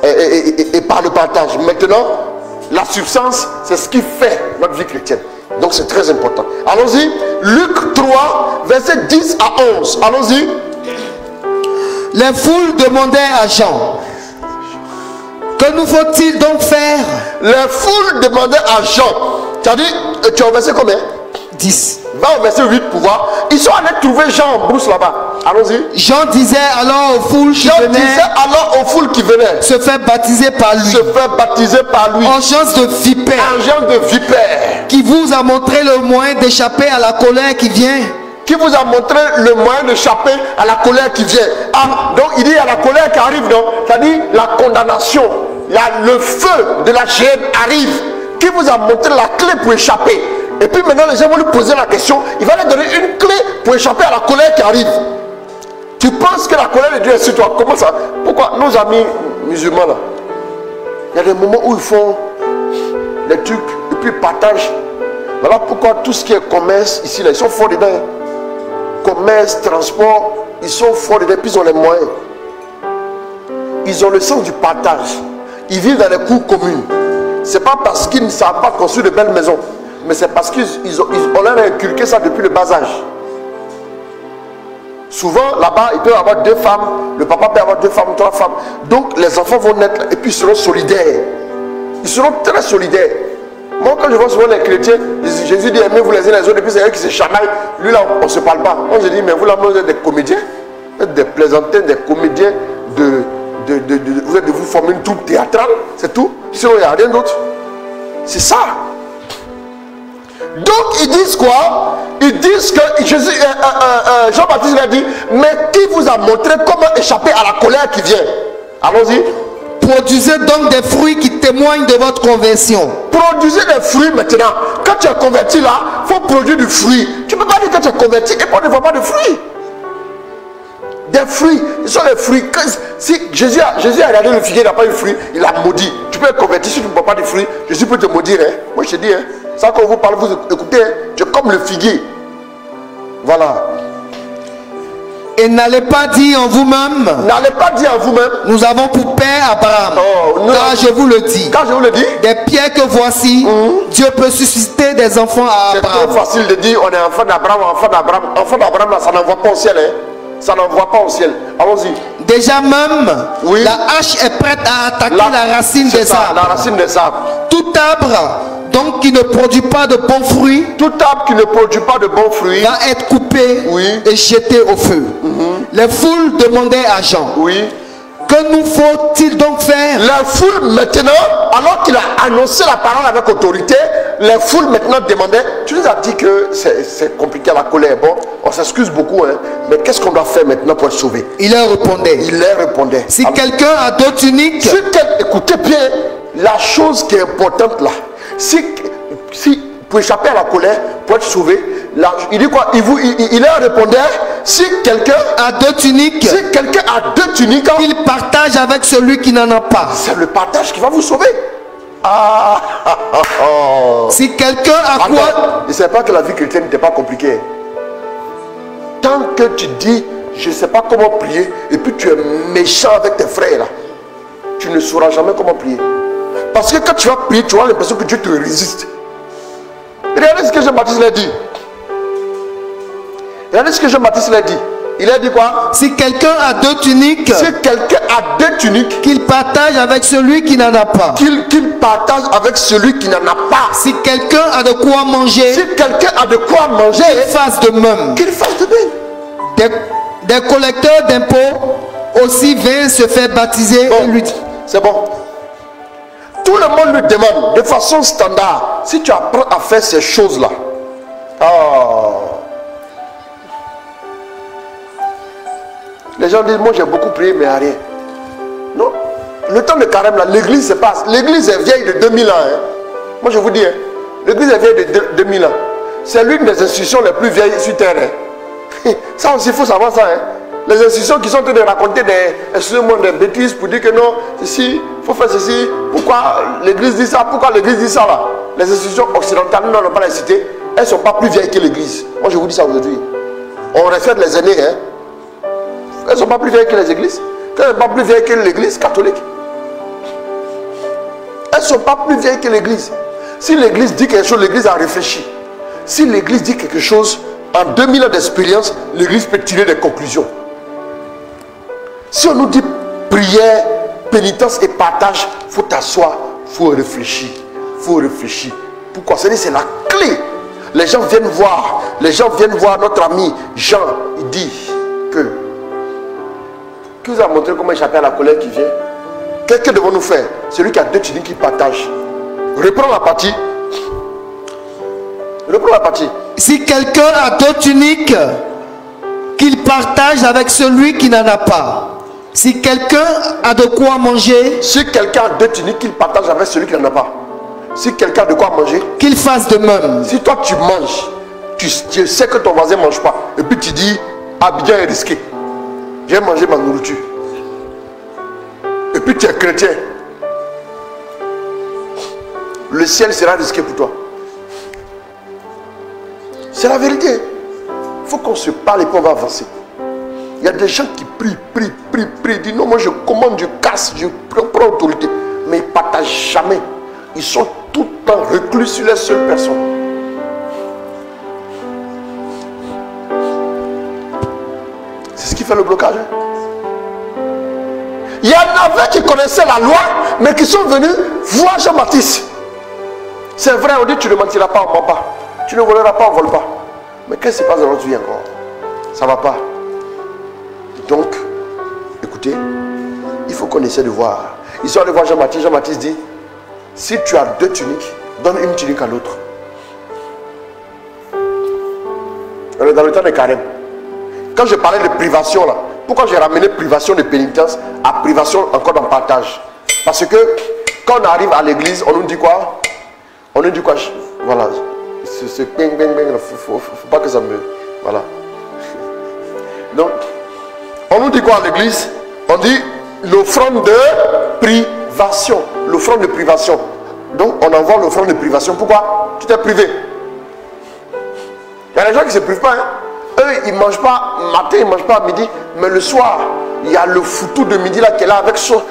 et par le partage. Maintenant, la substance, c'est ce qui fait notre vie chrétienne. Donc c'est très important. Allons-y, Luc 3, verset 10 à 11. Allons-y. Les foules demandaient à Jean: Que nous faut-il donc faire? Les foules demandaient à Jean. Tu as dit, tu as au verset combien? 10. Va au verset 8 pour voir. Ils sont allés trouver Jean en brousse là-bas. Allons-y. Jean disait alors aux foules qui venaient se faire baptiser par lui. Se faire baptiser par lui. Engeance de vipère. Engeance de vipère. Qui vous a montré le moyen d'échapper à la colère qui vient. Qui vous a montré le moyen d'échapper à la colère qui vient. Ah, donc il dit à la colère qui arrive, non? C'est-à-dire la condamnation. Le feu de la chaîne arrive. Qui vous a montré la clé pour échapper? Et puis maintenant les gens vont lui poser la question. Il va leur donner une clé pour échapper à la colère qui arrive. Tu penses que la colère de Dieu est sur toi? Comment ça? Pourquoi nos amis musulmans là, il y a des moments où ils font des trucs et puis ils partagent. Voilà pourquoi tout ce qui est commerce ici là, ils sont forts dedans. Commerce, transport, ils sont forts dedans, puis ils ont les moyens. Ils ont le sens du partage. Ils vivent dans les cours communes. C'est pas parce qu'ils ne savent pas construire de belles maisons, mais c'est parce qu'on leur a inculqué ça depuis le bas âge. Souvent là-bas, ils peuvent avoir 2 femmes, le papa peut avoir 2 femmes, 3 femmes. Donc les enfants vont naître et puis ils seront solidaires. Ils seront très solidaires. Moi, quand je vois souvent les chrétiens, Jésus dit aimez-vous les uns les autres, et puis c'est eux qui se chamaillent. Lui là, on ne se parle pas. Moi je dis, mais vous là, vous êtes des comédiens, vous êtes des plaisantins, des comédiens vous êtes de vous former une troupe théâtrale, c'est tout. Sinon, il n'y a rien d'autre. C'est ça. Donc, ils disent quoi? Ils disent que Jean-Baptiste a dit, mais qui vous a montré comment échapper à la colère qui vient? Allons-y. Produisez donc des fruits qui témoignent de votre conversion. Produisez des fruits maintenant. Quand tu es converti là, il faut produire du fruit. Tu ne peux pas dire que tu es converti et puis on ne voit pas de fruits. Des fruits, ce sont les fruits. Si Jésus a regardé le figuier, il n'a pas eu de fruits, il a maudit. Tu peux être converti si tu ne bois pas de fruits. Jésus peut te maudire. Hein? Moi je te dis, hein? Ça quand on vous parle, vous écoutez, hein? Tu es comme le figuier. Voilà. Et n'allez pas dire en vous-même. N'allez pas dire en vous-même. Nous avons pour père Abraham. Car je vous le dis. Quand je vous le dis. Des pierres que voici, Dieu peut susciter des enfants à Abraham. C'est trop facile de dire on est enfant d'Abraham, enfant d'Abraham. Enfant d'Abraham là, ça n'envoie pas au ciel. Hein? Ça n'envoie pas au ciel. Allons-y. Déjà même, la hache est prête à attaquer la racine des arbres. La racine des arbres. Tout arbre donc qui ne produit pas de bons fruits, tout arbre qui ne produit pas de bons fruits va être coupé et jeté au feu. Les foules demandaient à Jean, que nous faut-il donc faire? Les foules maintenant, alors qu'il a annoncé la parole avec autorité, les foules maintenant demandaient. Tu nous as dit que c'est compliqué la colère. Bon, on s'excuse beaucoup, hein, mais qu'est-ce qu'on doit faire maintenant pour être sauvé? Il leur répondait. Si quelqu'un a 2 tuniques. Écoutez bien, la chose qui est importante là. Si pour échapper à la colère, pour être sauvé, là, il dit quoi? Il leur répondait, si quelqu'un a 2 tuniques, il partage avec celui qui n'en a pas. C'est le partage qui va vous sauver. Si quelqu'un a quoi? Je ne sais pas que la vie chrétienne n'était pas compliquée. Tant que tu dis, je ne sais pas comment prier, et puis tu es méchant avec tes frères là, tu ne sauras jamais comment prier. Parce que quand tu vas prier, tu as l'impression que Dieu te résiste. Regardez ce que Jean-Baptiste l'a dit. Il a dit quoi? Si quelqu'un a 2 tuniques, qu'il partage avec celui qui n'en a pas. Qu'il partage avec celui qui n'en a pas. Si quelqu'un a de quoi manger, qu'il fasse de même. Des collecteurs d'impôts aussi viennent se faire baptiser et lui dit. C'est bon. Tout le monde lui demande de façon standard, si tu apprends à faire ces choses-là. Les gens disent, moi j'ai beaucoup prié, mais rien. Non. Le temps de carême, là, l'église se passe. L'église est vieille de 2000 ans. Hein. Moi je vous dis, hein, l'église est vieille de 2000 ans. C'est l'une des institutions les plus vieilles sur terre. Hein. Ça aussi, il faut savoir ça. Hein. Les institutions qui sont en train de raconter des bêtises pour dire que non, ceci, il faut faire ceci. Pourquoi l'église dit ça? Pourquoi l'église dit ça là? Les institutions occidentales, nous n'allons pas les citer. Elles ne sont pas plus vieilles que l'église. Moi je vous dis ça aujourd'hui. On respecte les aînés. Hein. Elles ne sont pas plus vieilles que les églises. Elles ne sont pas plus vieilles que l'église catholique. Elles ne sont pas plus vieilles que l'église. Si l'église dit quelque chose, l'église a réfléchi. Si l'église dit quelque chose, en 2000 ans d'expérience, l'église peut tirer des conclusions. Si on nous dit prière pénitence et partage, il faut t'asseoir, il faut réfléchir. Il faut réfléchir. Pourquoi? C'est la clé. Les gens viennent voir notre ami Jean. Il dit que vous a montré comment échapper à la colère qui vient. Qu'est-ce que devons-nous faire? Celui qui a 2 tuniques qui partage. Reprends la partie. Reprends la partie. Si quelqu'un a 2 tuniques, qu'il partage avec celui qui n'en a pas. Si quelqu'un a de quoi manger, si quelqu'un a 2 tuniques, qu'il partage avec celui qui n'en a pas. Si quelqu'un a de quoi manger, qu'il fasse de même. Si toi tu manges, tu sais que ton voisin ne mange pas, et puis tu dis, Abidjan est risqué, viens manger ma nourriture. Et puis tu es chrétien, le ciel sera risqué pour toi. C'est la vérité. Il faut qu'on se parle et puis on va avancer. Il y a des gens qui prient, disent non, moi je commande, je casse, je prends autorité. Mais ils ne partagent jamais. Ils sont tout le temps reclus sur les seules personnes. C'est ce qui fait le blocage. Il y en avait qui connaissaient la loi, mais qui sont venus voir Jean-Baptiste. C'est vrai, on dit tu ne mentiras pas, on ne ment pas. Tu ne voleras pas, on ne vole pas. Mais qu'est-ce qui se passe dans notre vie encore? Ça ne va pas. Donc, écoutez, il faut qu'on essaie de voir. Ils sont allés voir Jean-Baptiste. Jean-Baptiste dit, si tu as 2 tuniques, donne une tunique à l'autre. On est dans le temps des carême. Quand je parlais de privation là, pourquoi j'ai ramené privation de pénitence à privation encore dans partage? Parce que quand on arrive à l'église, on nous dit quoi? On nous dit quoi? Voilà. C'est bang bang bang. Faut pas que ça me... Voilà. Donc, on nous dit quoi à l'église? On dit l'offrande de privation. L'offrande de privation. Donc, on envoie l'offrande de privation. Pourquoi? Tu t'es privé. Il y a des gens qui ne se privent pas. Hein? Eux, ils ne mangent pas matin, ils ne mangent pas à midi. Mais le soir, il y a le foutou de midi là qui est là avec sauce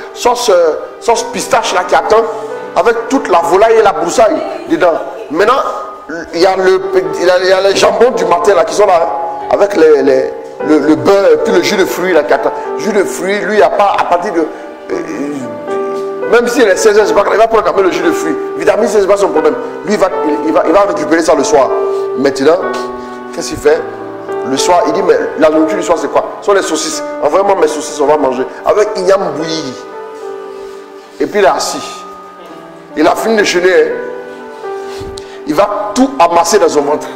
pistache là qui attend. Avec toute la volaille et la broussaille dedans. Maintenant, il y a les jambons du matin là qui sont là. Hein? Avec le beurre et puis le jus de fruits là qui attend. Jus de fruits, lui, il n'y a pas à partir de... même si il est 16h, il va prendre quand même le jus de fruits. Vitamine C, ce n'est pas son problème. Lui, il va récupérer ça le soir. Maintenant, qu'est-ce qu'il fait? Le soir, il dit, mais la nourriture du soir, c'est quoi? Ce sont les saucisses. Envoyez-moi mes saucisses, on va manger. Avec igname bouilli. Et puis il est assis. Il a fini de jeûner. Il va tout amasser dans son ventre.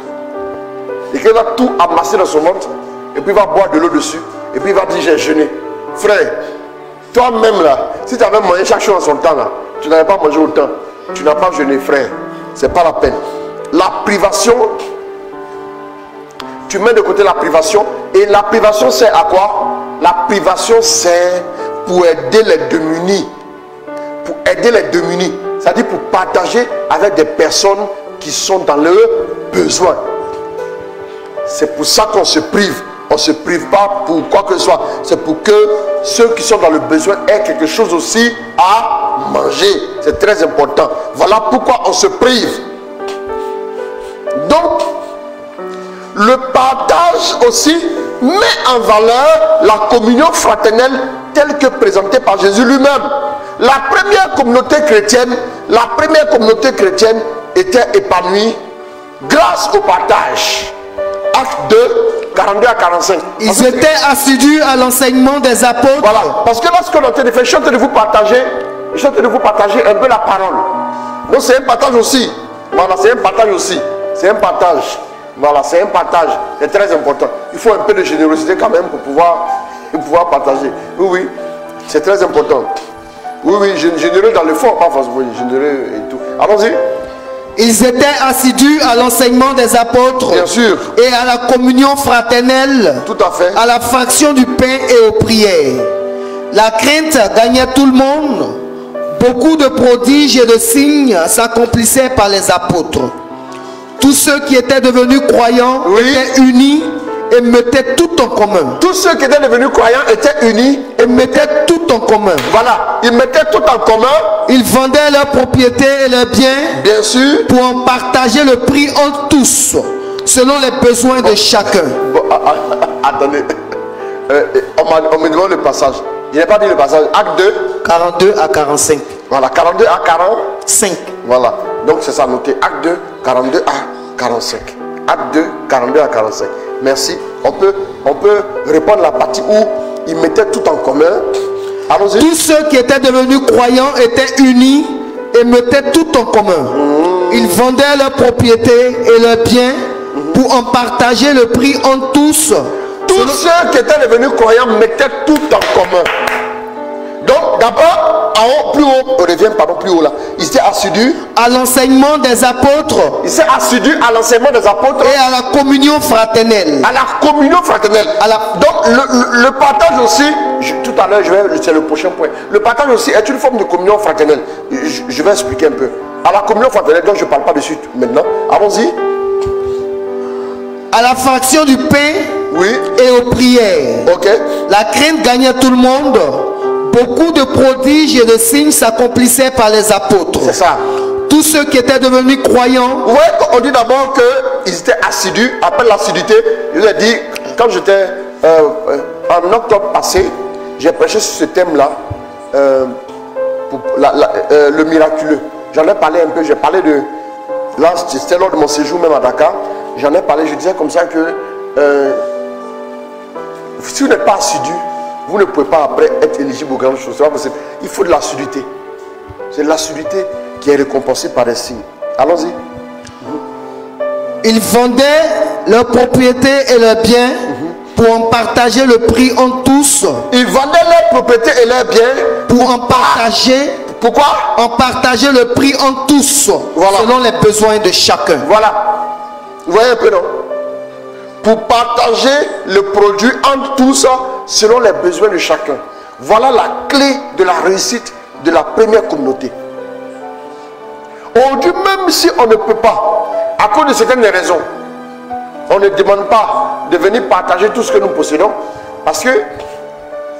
Et qu'il va tout amasser dans son ventre, et puis il va boire de l'eau dessus, et puis il va dire j'ai jeûné. Frère, toi-même là, si tu avais mangé chaque chose en son temps là, tu n'avais pas mangé autant. Tu n'as pas jeûné, frère. C'est pas la peine. La privation, tu mets de côté la privation, et la privation c'est à quoi? La privation c'est pour aider les démunis. Pour aider les démunis. C'est-à-dire pour partager avec des personnes qui sont dans le besoin. C'est pour ça qu'on se prive. On ne se prive pas pour quoi que ce soit. C'est pour que ceux qui sont dans le besoin aient quelque chose aussi à manger. C'est très important. Voilà pourquoi on se prive. Donc, le partage aussi met en valeur la communion fraternelle telle que présentée par Jésus lui-même. La première communauté chrétienne était épanouie grâce au partage. Acte 2, 42 à 45. Ils étaient assidus à l'enseignement des apôtres. Voilà, parce que lorsqu'on est en train de faire, je suis en train de vous partager un peu la parole. Donc c'est un partage aussi. Voilà, c'est un partage aussi. C'est un partage. Voilà, c'est un partage. C'est très important. Il faut un peu de générosité quand même pour pouvoir partager. Oui, oui, c'est très important. Oui, oui, généreux dans le fond, pas forcément généreux et tout. Allons-y. Ils étaient assidus à l'enseignement des apôtres. Bien sûr. Et à la communion fraternelle. Tout à fait. À la fraction du pain et aux prières. La crainte gagnait tout le monde. Beaucoup de prodiges et de signes s'accomplissaient par les apôtres. Tous ceux qui étaient devenus croyants étaient unis et mettaient tout en commun. Tous ceux qui étaient devenus croyants étaient unis et mettaient tout en commun. Voilà, ils mettaient tout en commun. Ils vendaient leurs propriétés et leurs biens. Bien sûr. Pour en partager le prix entre tous, selon les besoins de chacun. Bon, attendez, on me demande le passage. Je n'ai pas dit le passage. Acte 2. 42 à 45. Voilà, 42 à 45. 5. Voilà, donc c'est ça noté. Acte 2, 42 à 45. Acte 2, 42 à 45. Merci. On peut répondre la partie où ils mettaient tout en commun. Allons-y. Tous ceux qui étaient devenus croyants étaient unis et mettaient tout en commun. Ils vendaient leurs propriétés et leurs biens pour en partager le prix entre tous. Tous ceux qui étaient devenus croyants mettaient tout en commun. Donc d'abord, en haut, plus haut, on revient, pardon, plus haut là. Ils étaient assidus à l'enseignement des apôtres. Ils étaient assidus à l'enseignement des apôtres. Et à la communion fraternelle. À la communion fraternelle. Donc le partage aussi, tout à l'heure, c'est le prochain point. Le partage aussi est une forme de communion fraternelle. Je vais expliquer un peu. À la communion fraternelle, donc je ne parle pas dessus maintenant. Allons-y. À la fraction du pain, oui, et aux prières. Ok. La crainte gagnait tout le monde. Beaucoup de prodiges et de signes s'accomplissaient par les apôtres. C'est ça. Tous ceux qui étaient devenus croyants. Oui, on dit d'abord qu'ils étaient assidus. Après l'assiduité, je vous ai dit, quand j'étais en octobre passé, j'ai prêché sur ce thème-là, le miraculeux. J'en ai parlé un peu, j'ai parlé de... Là, c'était lors de mon séjour même à Dakar. J'en ai parlé, je disais comme ça que si vous n'êtes pas assidu, vous ne pouvez pas après être éligible aux grandes choses. C'est pas possible. Il faut de l'assiduité. C'est l'assiduité qui est récompensée par des signes. Allons-y. Ils vendaient leurs propriétés et leurs biens pour en partager le prix entre tous. Ils vendaient leurs propriétés et leurs biens pour en partager. Pourquoi? En partager le prix entre tous. Voilà. Selon les besoins de chacun. Voilà. Vous voyez un peu, non? Pour partager le produit entre tous selon les besoins de chacun. Voilà la clé de la réussite de la première communauté. Aujourd'hui, même si on ne peut pas, à cause de certaines raisons, on ne demande pas de venir partager tout ce que nous possédons, parce que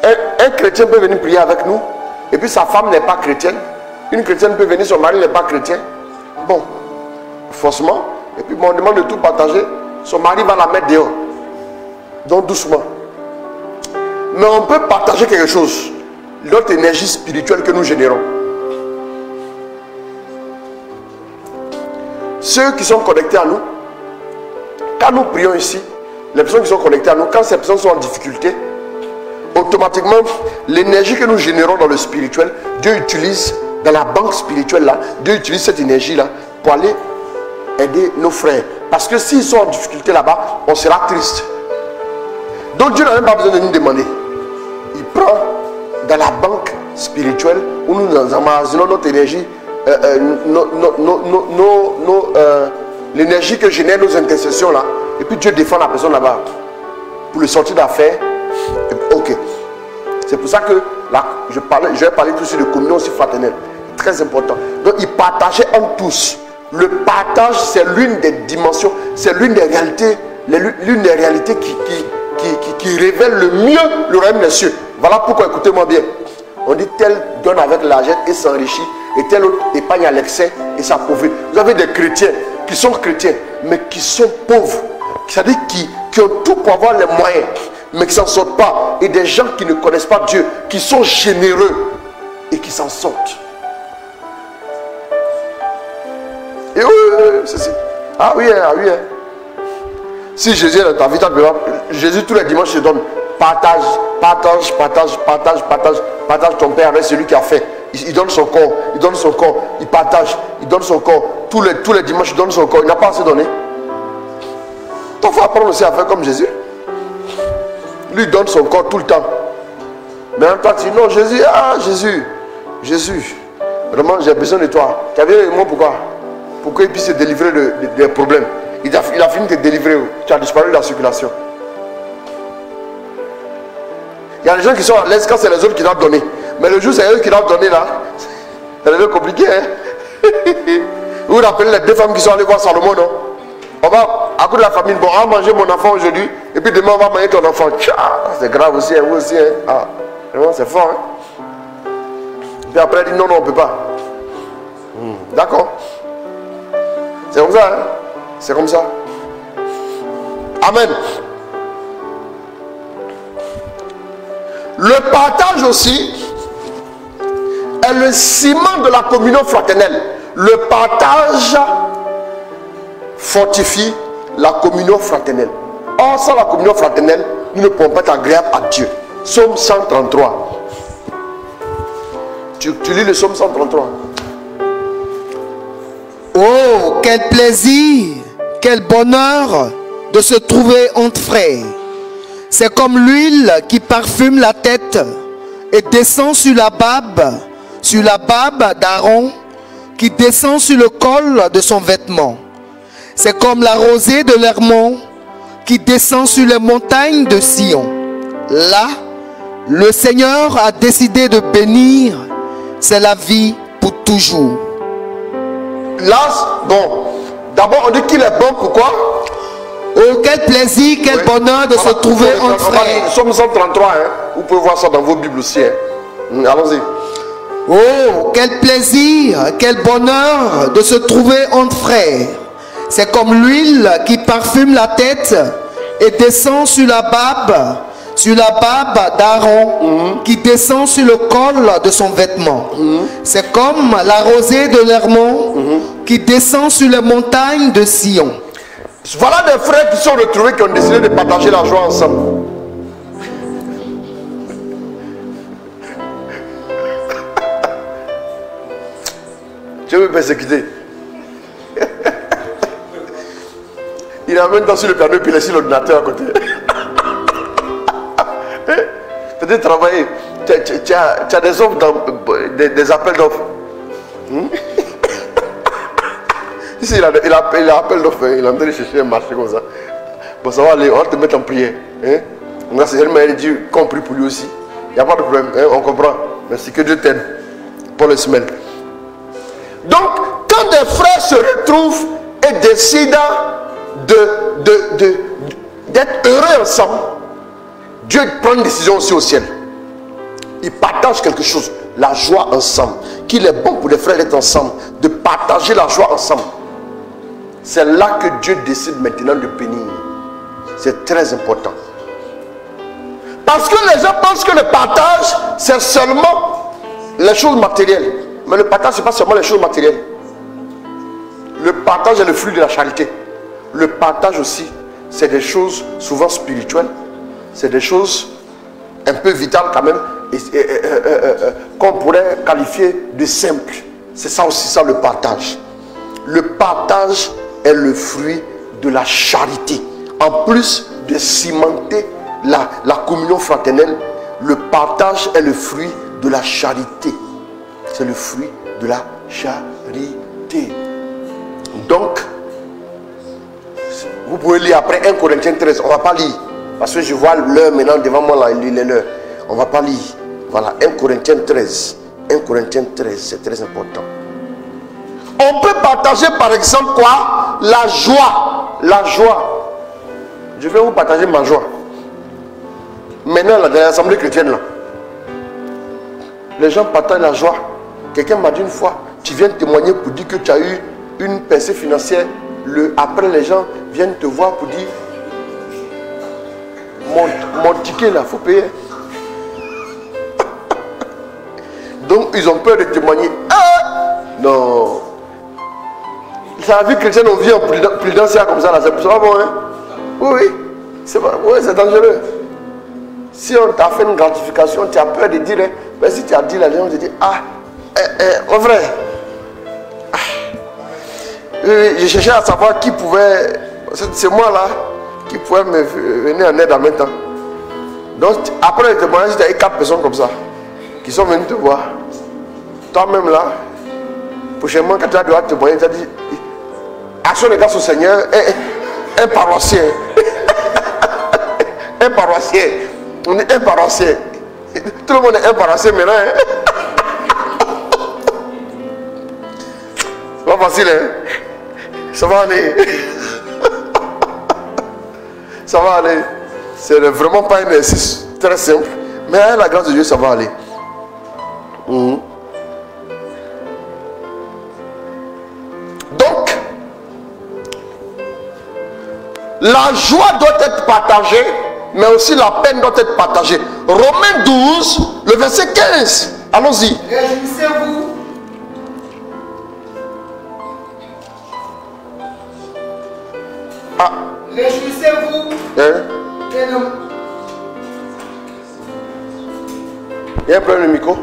un chrétien peut venir prier avec nous, et puis sa femme n'est pas chrétienne. Une chrétienne peut venir, son mari n'est pas chrétien. Bon, forcément, et puis on demande de tout partager, son mari va la mettre dehors. Donc doucement. Mais on peut partager quelque chose, notre énergie spirituelle que nous générons. Ceux qui sont connectés à nous, quand nous prions ici, les personnes qui sont connectées à nous, quand ces personnes sont en difficulté, automatiquement, l'énergie que nous générons dans le spirituel, Dieu utilise, dans la banque spirituelle là, Dieu utilise cette énergie là pour aller aider nos frères. Parce que s'ils sont en difficulté là-bas, on sera triste. Donc Dieu n'a même pas besoin de nous demander. Il prend dans la banque spirituelle où nous emmagasinons notre énergie, l'énergie que génèrent nos intercessions là, et puis Dieu défend la personne là-bas pour le sortir d'affaires. Ok. C'est pour ça que là, je vais parler tout de suite de communion aussi fraternelle. Très important. Donc ils partageaient entre tous. Le partage, c'est l'une des dimensions, c'est l'une des réalités, qui révèle le mieux le royaume des cieux. Voilà pourquoi, écoutez-moi bien. On dit tel donne avec l'argent et s'enrichit, et tel autre épargne à l'excès et s'appauvrit. Vous avez des chrétiens qui sont chrétiens, mais qui sont pauvres. C'est-à-dire qui ont tout pour avoir les moyens, mais qui ne s'en sortent pas. Et des gens qui ne connaissent pas Dieu, qui sont généreux et qui s'en sortent. Et oui, c'est. Ah oui, ah oui. Si Jésus est dans ta vie, Jésus tous les dimanches te donne partage, partage, partage, partage, partage, partage ton Père avec celui qui a fait. Il donne son corps, il donne son corps, il partage, il donne son corps. Tous les dimanches, il donne son corps. Il n'a pas assez donné. Donc il faut apprendre aussi à faire comme Jésus. Lui il donne son corps tout le temps. Mais en toi tu dis non, Jésus, Jésus, vraiment j'ai besoin de toi. Tu as vu moi pourquoi? Pour qu'il puisse se délivrer des problèmes. Il a fini de te délivrer. Tu as disparu de la circulation. Il y a des gens qui sont à l'aise quand c'est les autres qui doivent donner. Mais le jour c'est eux qui doivent donner là, ça devient compliqué. Hein? Vous vous rappelez les deux femmes qui sont allées voir Salomon, non? On va, à cause de la famille, bon, on va manger mon enfant aujourd'hui, et puis demain on va manger ton enfant. C'est grave aussi, hein, vous aussi. Hein? Ah, vraiment c'est fort. Hein? Puis après elle dit non, non, on ne peut pas. D'accord. C'est comme ça, hein? C'est comme ça. Amen. Le partage aussi est le ciment de la communion fraternelle. Le partage fortifie la communion fraternelle. Or, sans la communion fraternelle, nous ne pouvons pas être agréables à Dieu. Psaume 133. Tu lis le psaume 133. Oh, quel plaisir, quel bonheur de se trouver entre frères. C'est comme l'huile qui parfume la tête et descend sur la barbe d'Aaron, qui descend sur le col de son vêtement. C'est comme la rosée de l'Hermon qui descend sur les montagnes de Sion. Là, le Seigneur a décidé de bénir. C'est la vie pour toujours. Là, bon, d'abord on dit qu'il est bon, pourquoi? Oh, quel plaisir, quel bonheur de se trouver entre frères. Psaume 133, hein. Vous pouvez voir ça dans vos Bibles aussi. Hein. Allons-y. Oh, quel plaisir, quel bonheur de se trouver entre frères. C'est comme l'huile qui parfume la tête et descend sur la barbe d'Aaron, qui descend sur le col de son vêtement. C'est comme la rosée de l'Hermon qui descend sur les montagnes de Sion. Voilà des frères qui sont retrouvés, qui ont décidé de partager la joie ensemble. Dieu veut persécuter. Il a même dans sur le piano et puis il est sur l'ordinateur à côté. Peut-être travailler. Tu as des offres, des appels d'offres. Ici, il a appel d'offres. Il est en train de chercher un marché comme ça. Bon, ça va aller. On va te mettre en prière. Hein? On a seulement dit qu'on prie pour lui aussi. Il n'y a pas de problème. Hein? On comprend. Merci. Que Dieu t'aide. Pour les semaines. Donc, quand des frères se retrouvent et décident d'être heureux ensemble, Dieu prend une décision aussi au ciel. Ils partagent quelque chose, la joie ensemble. Qu'il est bon pour les frères d'être ensemble, de partager la joie ensemble. C'est là que Dieu décide maintenant de bénir. C'est très important. Parce que les gens pensent que le partage, c'est seulement les choses matérielles. Mais le partage, ce n'est pas seulement les choses matérielles. Le partage est le fruit de la charité. Le partage aussi, c'est des choses souvent spirituelles. C'est des choses un peu vitales quand même, qu'on pourrait qualifier de simples. C'est ça aussi, ça le partage. Le partage est le fruit de la charité. En plus de cimenter la communion fraternelle, le partage est le fruit de la charité. C'est le fruit de la charité. Donc, vous pouvez lire après 1 Corinthiens 13. On ne va pas lire. Parce que je vois l'heure maintenant devant moi là, il est l'heure. On ne va pas lire. Voilà, 1 Corinthiens 13. 1 Corinthiens 13, c'est très important. On peut partager par exemple quoi? La joie. La joie. Je vais vous partager ma joie. Maintenant, là, dans l'assemblée chrétienne, là, les gens partagent la joie. Quelqu'un m'a dit une fois, tu viens témoigner pour dire que tu as eu une percée financière. Après, les gens viennent te voir pour dire, mon ticket là, il faut payer. Donc, ils ont peur de témoigner. Ah! Non. La vie chrétienne, on vit en prudence comme ça, là. C'est pas bon, hein? Oui, c'est dangereux. Si on t'a fait une gratification, tu as peur de dire, hein? Ben, si tu as dit, les gens te disent, en vrai. Je cherchais à savoir qui pouvait, c'est moi là, qui pouvait me venir en aide en même temps. Donc, après le témoignage, il y a 4 personnes comme ça qui sont venues te voir. Toi-même là, prochainement, quand tu as devoir témoigner, tu as dit, action de grâce au Seigneur, un paroissien. Un paroissien. On est un paroissien. Tout le monde est un paroissien maintenant. Hein? C'est pas facile, hein? Ça va aller. Ça va aller. C'est vraiment pas un exercice très simple. Mais avec la grâce de Dieu, ça va aller. Donc, la joie doit être partagée mais aussi la peine doit être partagée. Romains 12, le verset 15. Allons-y. Réjouissez-vous. Ah. Réjouissez-vous. Hein? Il y a un problème de micro.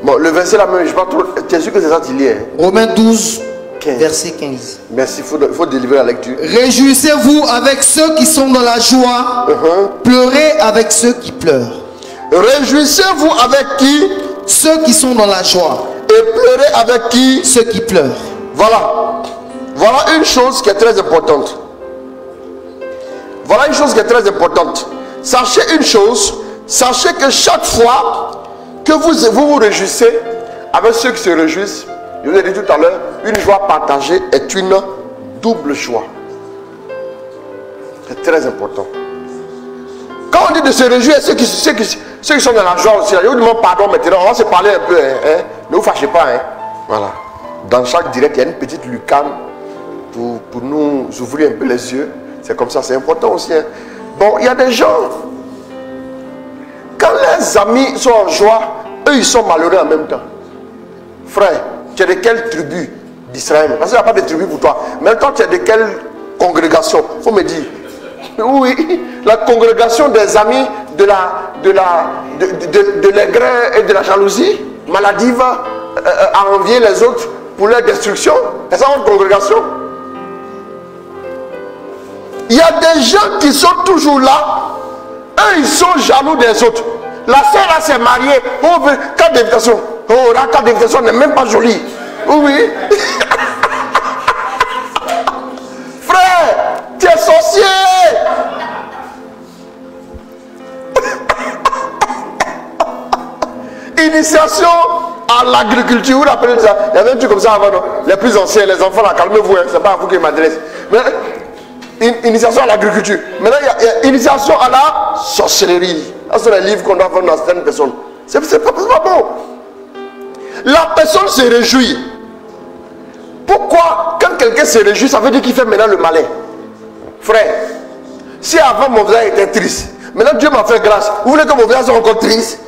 Bon, le verset là même, je ne sais pas trop. Tu es sûr que c'est ça qu'il lit, hein? Romains 12, 15. verset 15. Merci, il faut délivrer la lecture. Réjouissez-vous avec ceux qui sont dans la joie. Pleurez avec ceux qui pleurent. Réjouissez-vous avec qui? Ceux qui sont dans la joie. Et pleurez avec qui? Ceux qui pleurent. Voilà. Voilà une chose qui est très importante. Voilà une chose qui est très importante. Sachez une chose. Sachez que chaque fois que vous vous réjouissez avec ceux qui se réjouissent, je vous ai dit tout à l'heure, une joie partagée est une double joie. C'est très important. Quand on dit de se réjouir, ceux qui sont dans la joie aussi, je vous demande pardon maintenant, on va se parler un peu, hein? Ne vous fâchez pas. Hein? Voilà. Dans chaque direct, il y a une petite lucane pour nous ouvrir un peu les yeux. C'est comme ça, c'est important aussi. Hein? Bon, il y a des gens, quand les amis sont en joie, eux ils sont malheureux en même temps. Frère, tu es de quelle tribu d'Israël? Parce qu'il n'y a pas de tribu pour toi. Mais toi, tu es de quelle congrégation? Il faut me dire. Oui, la congrégation des amis de l'aigreur et de la jalousie maladive à envier les autres pour leur destruction. C'est ça votre congrégation? Il y a des gens qui sont toujours là. Eux, ils sont jaloux des autres. La sœur là s'est mariée. Oh, carte d'invitation. Oh, la carte d'invitation n'est même pas jolie. Oui. Frère, tu es sorcier. Initiation à l'agriculture. Vous l'appelez ça? Il y avait un truc comme ça avant, non? Les plus anciens, les enfants là, calmez-vous, hein, c'est pas à vous qui m'adresse. Mais initiation à l'agriculture. Maintenant, il y a initiation à la sorcellerie. Ce sont les livres qu'on doit vendre à certaines personnes. C'est pas bon. La personne se réjouit. Pourquoi, quand quelqu'un se réjouit, ça veut dire qu'il fait maintenant le malin? Frère, si avant mon visage était triste, maintenant Dieu m'a fait grâce, vous voulez que mon visage soit encore triste?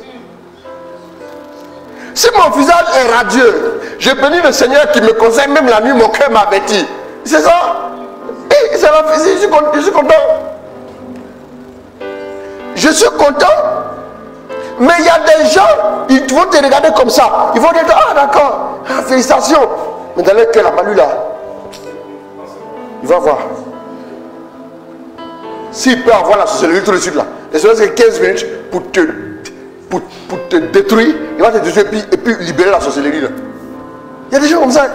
Si mon visage est radieux, je bénis le Seigneur qui me conseille, même la nuit, mon cœur m'avertit. C'est ça? Et ça va, je suis content. Je suis content. Mais il y a des gens, ils vont te regarder comme ça. Ils vont dire, ah d'accord, ah, félicitations. Mais dans leur cœur, la balu là, il va voir. S'il peut avoir la sorcellerie tout de suite là, et c'est 15 minutes pour te détruire, il va te détruire et puis libérer la sorcellerie là. Il y a des gens comme ça.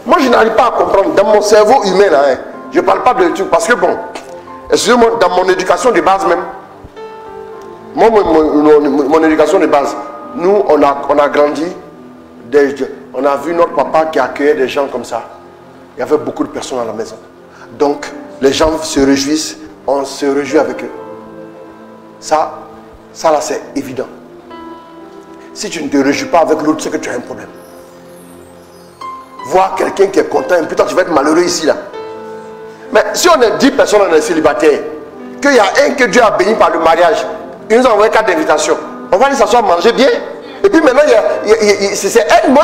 Moi je n'arrive pas à comprendre. Dans mon cerveau humain là, hein, je ne parle pas de trucs parce que bon, excusez-moi, dans mon éducation de base même, mon éducation de base, nous on a grandi, on a vu notre papa qui accueillait des gens comme ça. Il y avait beaucoup de personnes à la maison. Donc les gens se réjouissent, on se réjouit avec eux. Ça là c'est évident. Si tu ne te réjouis pas avec l'autre, c'est que tu as un problème. Voir quelqu'un qui est content, putain tu vas être malheureux ici là. Mais si on est 10 personnes, on est célibataires, qu'il y a un que Dieu a béni par le mariage, il nous a envoyé 4 invitations. On va aller s'asseoir manger bien. Et puis maintenant, c'est N-1.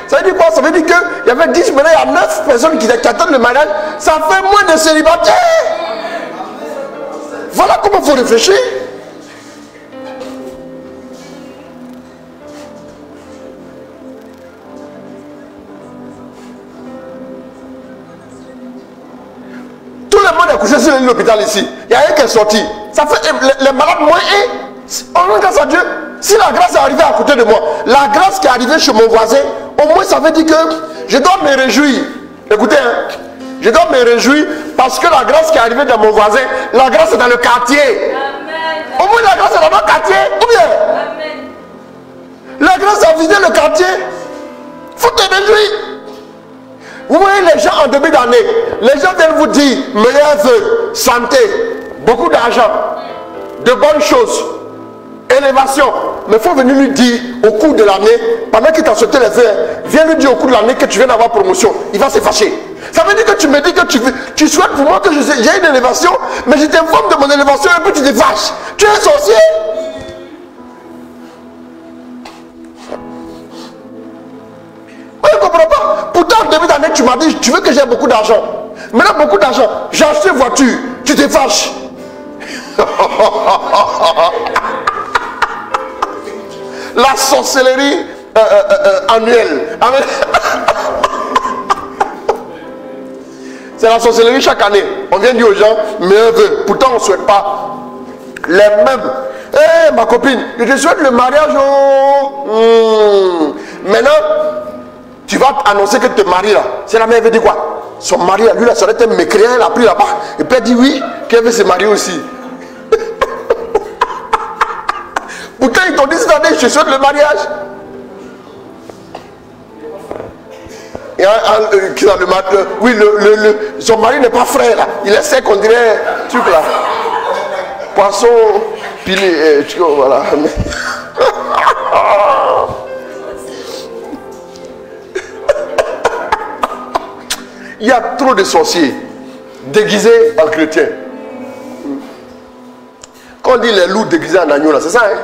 Ça veut dire quoi? Ça veut dire qu'il y avait 10, maintenant il y a 9 personnes qui attendent le mariage. Ça fait moins de célibataires. Voilà comment il faut réfléchir. Tout le monde est couché sur l'hôpital ici. Il y a un qui est sorti. Ça fait les malades moins on rend grâce à Dieu. Si la grâce est arrivée à côté de moi, la grâce qui est arrivée chez mon voisin, au moins ça veut dire que je dois me réjouir. Écoutez, hein, je dois me réjouir parce que la grâce qui est arrivée dans mon voisin, la grâce est dans le quartier. Amen. Au moins la grâce est dans mon quartier. Ou bien? Amen. La grâce a visité le quartier. Il faut te réjouir. Vous voyez les gens en début d'année, les gens viennent vous dire meilleurs vœux, santé, beaucoup d'argent, de bonnes choses. élévation. Mais il faut venir lui dire au cours de l'année, pendant qu'il t'a sauté les feux, viens lui dire au cours de l'année que tu viens d'avoir promotion. Il va se fâcher. Ça veut dire que tu me dis que tu souhaites pour moi que j'ai une élévation, mais je t'informe de mon élévation et puis tu te fâches. Tu es un sorcier. Moi, je ne comprends pas. Pourtant, au début d'année, tu m'as dit, tu veux que j'ai beaucoup d'argent. Maintenant, beaucoup d'argent. J'ai acheté une voiture. Tu te fâches. La sorcellerie annuelle. C'est la sorcellerie chaque année. On vient dire aux gens, meilleurs vœux. Pourtant, on ne souhaite pas les mêmes. Hé, ma copine, je te souhaite le mariage. Maintenant, tu vas annoncer que tu te maries là. C'est la mère veut dire quoi? Son mari, lui, là, ça aurait été mécréant, elle a pris là-bas. Et puis elle dit oui, qu'elle veut se marier aussi. Pourtant, ils t'ont dit cette année, je te souhaite le mariage. Et oui, son mari n'est pas frère là. Il essaie qu'on dirait truc là. Poisson pilé, voilà. Il y a trop de sorciers déguisés en chrétiens. Quand on dit les loups déguisés en agneau là, c'est ça, hein?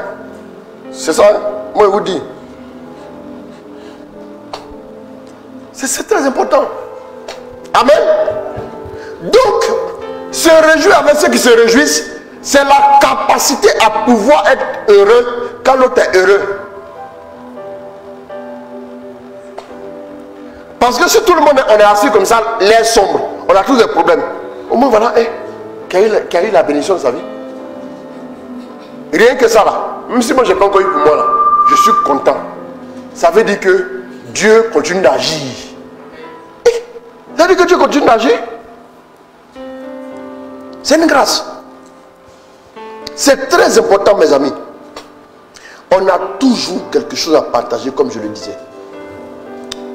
C'est ça, hein? Moi je vous dis. C'est très important. Amen. Donc, se réjouir avec ceux qui se réjouissent, c'est la capacité à pouvoir être heureux quand l'autre est heureux. Parce que si tout le monde on est assis comme ça, l'air sombre, on a tous des problèmes. Au moins voilà, qui a eu la bénédiction de sa vie. Rien que ça là, même si moi je n'ai pas encore eu pour moi là, je suis content. Ça veut dire que Dieu continue d'agir. Ça veut dire que Dieu continue d'agir. C'est une grâce. C'est très important, mes amis. On a toujours quelque chose à partager, comme je le disais.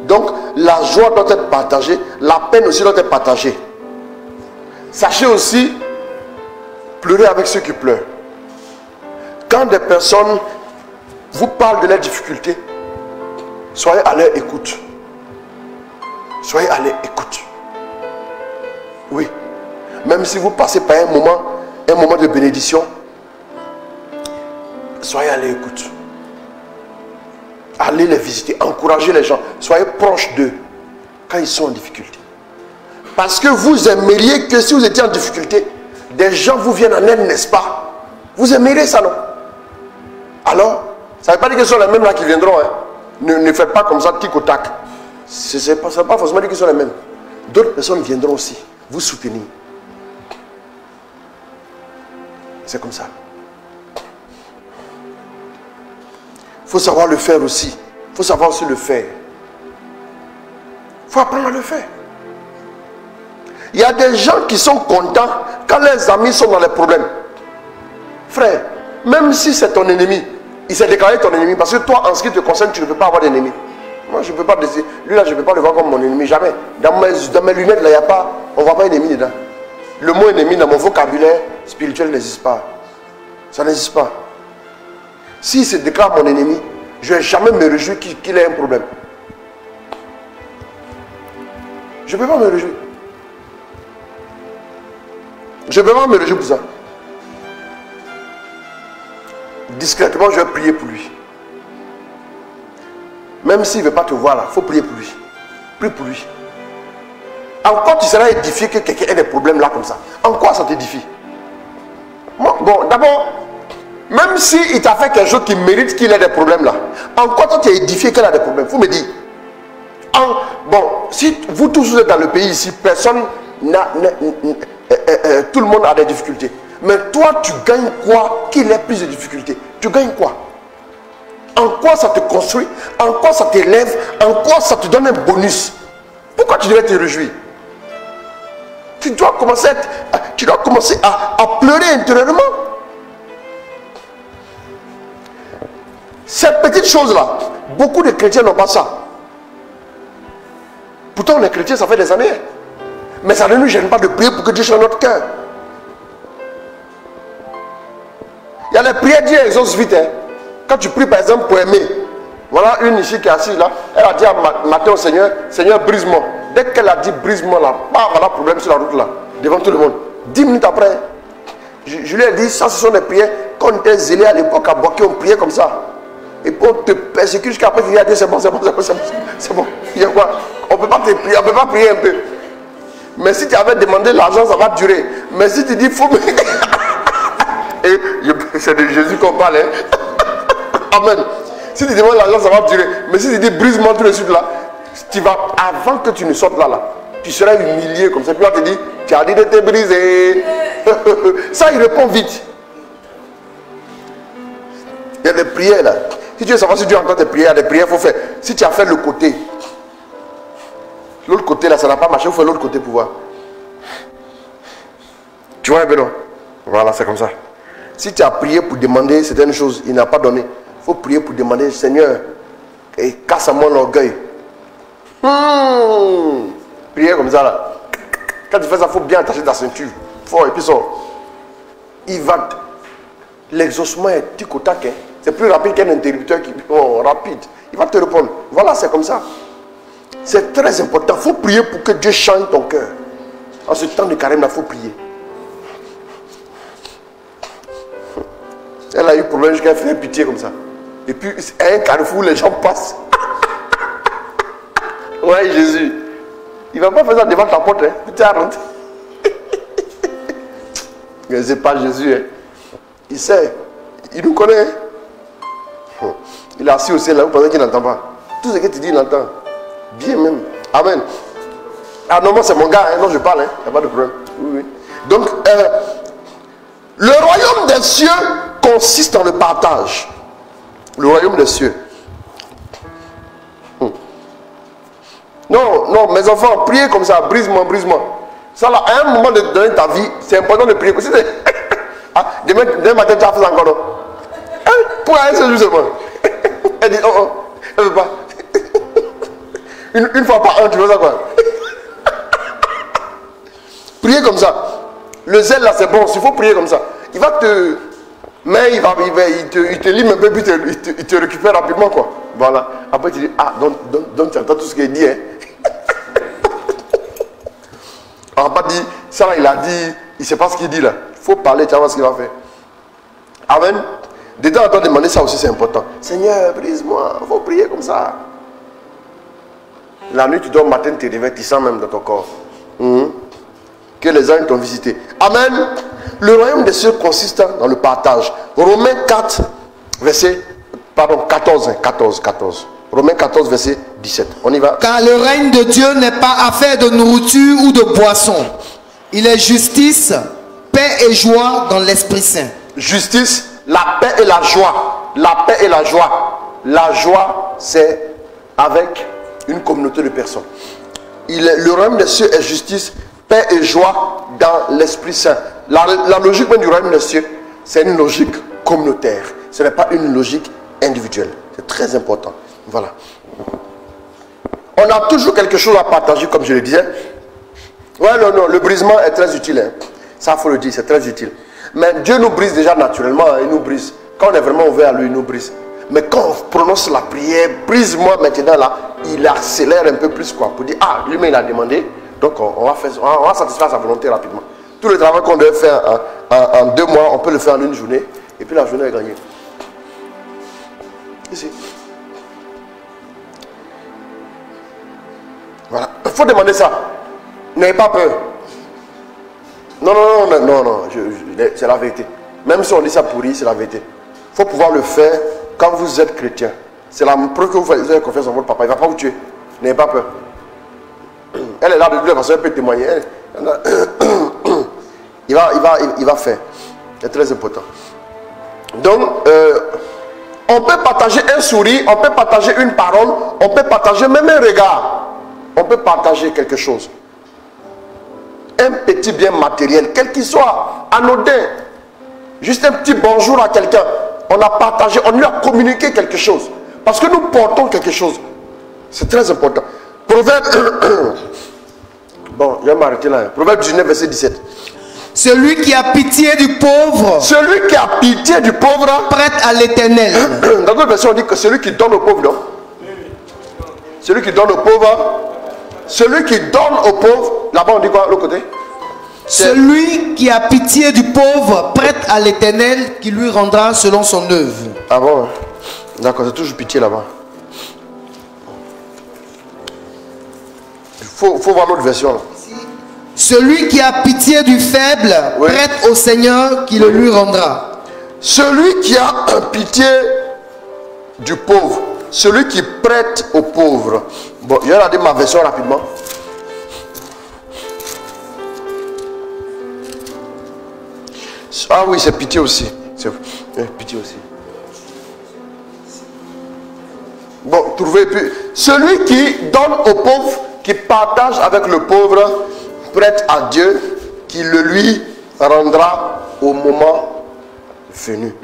Donc, la joie doit être partagée, la peine aussi doit être partagée. Sachez aussi, pleurer avec ceux qui pleurent. Quand des personnes vous parlent de leurs difficultés, soyez à leur écoute. Soyez à leur écoute. Oui. Même si vous passez par un moment de bénédiction, soyez à leur écoute. Allez les visiter, encouragez les gens. Soyez proches d'eux quand ils sont en difficulté. Parce que vous aimeriez que si vous étiez en difficulté, des gens vous viennent en aide, n'est-ce pas? Vous aimeriez ça, non? Alors, ça ne veut pas dire que ce sont les mêmes là qui viendront. Hein. Ne faites pas comme ça, tic au tac. Ce n'est pas forcément dire qu'ils sont les mêmes. D'autres personnes viendront aussi vous soutenir. C'est comme ça. Il faut savoir le faire aussi. Il faut savoir aussi le faire. Il faut apprendre à le faire. Il y a des gens qui sont contents quand leurs amis sont dans les problèmes. Frère, même si c'est ton ennemi, il s'est déclaré ton ennemi. Parce que toi, en ce qui te concerne, tu ne peux pas avoir d'ennemi. Moi, je ne peux pas décider. Lui là, je ne peux pas le voir comme mon ennemi. Jamais. Dans mes lunettes, là, il n'y a pas. On ne voit pas ennemi dedans. Le mot ennemi dans mon vocabulaire spirituel n'existe pas. Ça n'existe pas. S'il se déclare mon ennemi, je ne vais jamais me réjouir qu'il ait un problème. Je ne peux pas me réjouir. Je ne peux pas me réjouir pour ça. Discrètement, je vais prier pour lui. Même s'il ne veut pas te voir là, il faut prier pour lui. Prie pour lui. En quoi tu seras édifié que quelqu'un ait des problèmes là comme ça? En quoi ça t'édifie? Bon, d'abord, même s'il t'a fait quelque chose qui mérite qu'il ait des problèmes là, en quoi toi tu es édifié qu'il a des problèmes? Il faut me dire. Bon, si vous tous êtes dans le pays ici, personne tout le monde a des difficultés. Mais toi, tu gagnes quoi qu'il ait plus de difficultés? Tu gagnes quoi? En quoi ça te construit? En quoi ça t'élève? En quoi ça te donne un bonus? Pourquoi tu devrais te réjouir? Tu dois commencer à pleurer intérieurement. Ces petites choses-là, beaucoup de chrétiens n'ont pas ça. Pourtant, on est chrétiens, ça fait des années. Mais ça ne nous gêne pas de prier pour que Dieu change notre cœur. Il y y a les prières, Dieu exauce vite. Hein. Quand tu pries par exemple pour aimer, voilà une ici qui est assise là, elle a dit matin au Seigneur, Seigneur brise-moi. Dès qu'elle a dit brise-moi là, voilà problème sur la route là, devant tout le monde. 10 minutes après, je lui ai dit, ça ce sont des prières, quand on était zélé à l'époque à Boaké, on priait comme ça. Et on te persécute jusqu'à après, tu dis, c'est bon, c'est bon. Il y a quoi? On ne peut pas te prier, on ne peut pas prier un peu. Mais si tu avais demandé l'argent, ça va durer. Mais si tu dis, faut me... Et c'est de Jésus qu'on parle. Hein? Amen. Si tu demandes l'argent, ça va durer. Mais si tu dis, brise-moi tout de suite là, tu vas, avant que tu ne sortes là, tu seras humilié comme ça. Puis on te dit, tu as dit de te briser. Ça, il répond vite. Il y a des prières là. Si tu veux savoir si Dieu entend tes prières, il y a des prières qu'il faut faire. Si tu as fait le côté, l'autre côté là, ça n'a pas marché, il faut faire l'autre côté pour voir. Tu vois un peu non? Voilà, c'est comme ça. Si tu as prié pour demander certaines choses, il n'a pas donné. Il faut prier pour demander, Seigneur, et casse-moi l'orgueil. Prier comme ça là. Quand tu fais ça, il faut bien attacher ta ceinture. Fort et puis ça. Il va. L'exaucement est tic au tac. Hein. C'est plus rapide qu'un interrupteur qui. Oh, rapide. Il va te répondre. Voilà, c'est comme ça. C'est très important. Il faut prier pour que Dieu change ton cœur. En ce temps de carême, il faut prier. Elle a eu problème jusqu'à faire pitié comme ça. Et puis, à un carrefour, les gens passent. Ouais, Jésus. Il ne va pas faire ça devant ta porte. Hein. Tu rentres. Mais ce n'est pas Jésus. Hein. Il sait. Il nous connaît. Hein. Il est assis au ciel là. Vous pensez qu'il n'entend pas. Tout ce que tu dis, il entend. Bien même. Amen. Ah non, moi c'est mon gars. Hein. Non, je parle. Il n'y a pas de problème. Oui, oui. Donc, le royaume des cieux consiste dans le partage. Le royaume des cieux. Non, non, mes enfants, priez comme ça, brise-moi, brise-moi. Ça là, à un moment de donner ta vie, c'est important de prier. Ah, demain matin, tu as fait encore non? Pour un seul jour seulement. Elle dit, oh, oh, elle ne veut pas. Une fois par an, tu veux ça quoi? Priez comme ça. Le zèle là, c'est bon, il faut prier comme ça. Il va te... Mais il te lime un peu, puis il te récupère rapidement quoi. Voilà. Après tu dis, ah, donc tu entends tout ce qu'il dit. Hein. On n'a pas dit, ça là, il a dit, il ne sait pas ce qu'il dit là. Il faut parler, tu vas voir ce qu'il va faire. Amen. De temps en temps, demander ça aussi, c'est important. Seigneur, brise-moi, il faut prier comme ça. La nuit, tu dors, matin, tu te réveilles, tu sens même dans ton corps. Que les anges t'ont visité. Amen. Le royaume des cieux consiste dans le partage. Romains 4, verset, pardon, 14. Romains 14, verset 17. On y va. Car le règne de Dieu n'est pas affaire de nourriture ou de boisson. Il est justice, paix et joie dans l'Esprit Saint. Justice, la paix et la joie. La paix et la joie. La joie, c'est avec une communauté de personnes. Le royaume des cieux est justice, paix et joie dans l'Esprit Saint. La logique même du royaume des cieux, c'est une logique communautaire. Ce n'est pas une logique individuelle. C'est très important. Voilà. On a toujours quelque chose à partager, comme je le disais. Ouais, non, le brisement est très utile. Hein. Ça, il faut le dire, c'est très utile. Mais Dieu nous brise déjà naturellement. Hein, il nous brise. Quand on est vraiment ouvert à lui, il nous brise. Mais quand on prononce la prière, brise-moi maintenant là, il accélère un peu plus quoi. Pour dire, ah, lui-même il a demandé. Donc on va satisfaire sa volonté rapidement. Tout le travail qu'on devait faire en 2 mois, on peut le faire en 1 journée. Et puis la journée est gagnée. Ici. Voilà. Il faut demander ça. N'ayez pas peur. Non, c'est la vérité. Même si on dit ça pourri, c'est la vérité. Il faut pouvoir le faire quand vous êtes chrétien. C'est la preuve que vous avez confiance en votre papa. Il ne va pas vous tuer. N'ayez pas peur. Elle est là de toute façon, elle peut témoigner. Il va faire. C'est très important. Donc, on peut partager un sourire, on peut partager une parole, on peut partager même un regard. On peut partager quelque chose. Un petit bien matériel, quel qu'il soit, anodin. Juste un petit bonjour à quelqu'un. On a partagé, on lui a communiqué quelque chose. Parce que nous portons quelque chose. C'est très important. Proverbe... Bon, je vais m'arrêter là. Proverbe 19, verset 17. Celui qui a pitié du pauvre. Celui qui a pitié du pauvre. Prête à l'Éternel. Dans d'autres versions, on dit que celui qui donne au pauvre, non? Celui qui donne au pauvre. Celui qui donne au pauvre. Là-bas, on dit quoi, l'autre côté? Celui qui a pitié du pauvre prête à l'Éternel qui lui rendra selon son œuvre. Ah bon? D'accord, c'est toujours pitié là-bas. Il faut voir l'autre version là. Celui qui a pitié du faible prête au Seigneur qui le lui rendra. Celui qui a pitié du pauvre, celui qui prête au pauvre. Bon, je vais regarder ma version rapidement. Ah oui, c'est pitié aussi. C'est pitié aussi. Bon, trouvez plus. Celui qui donne au pauvre, qui partage avec le pauvre, prête à Dieu, qui le lui rendra au moment venu.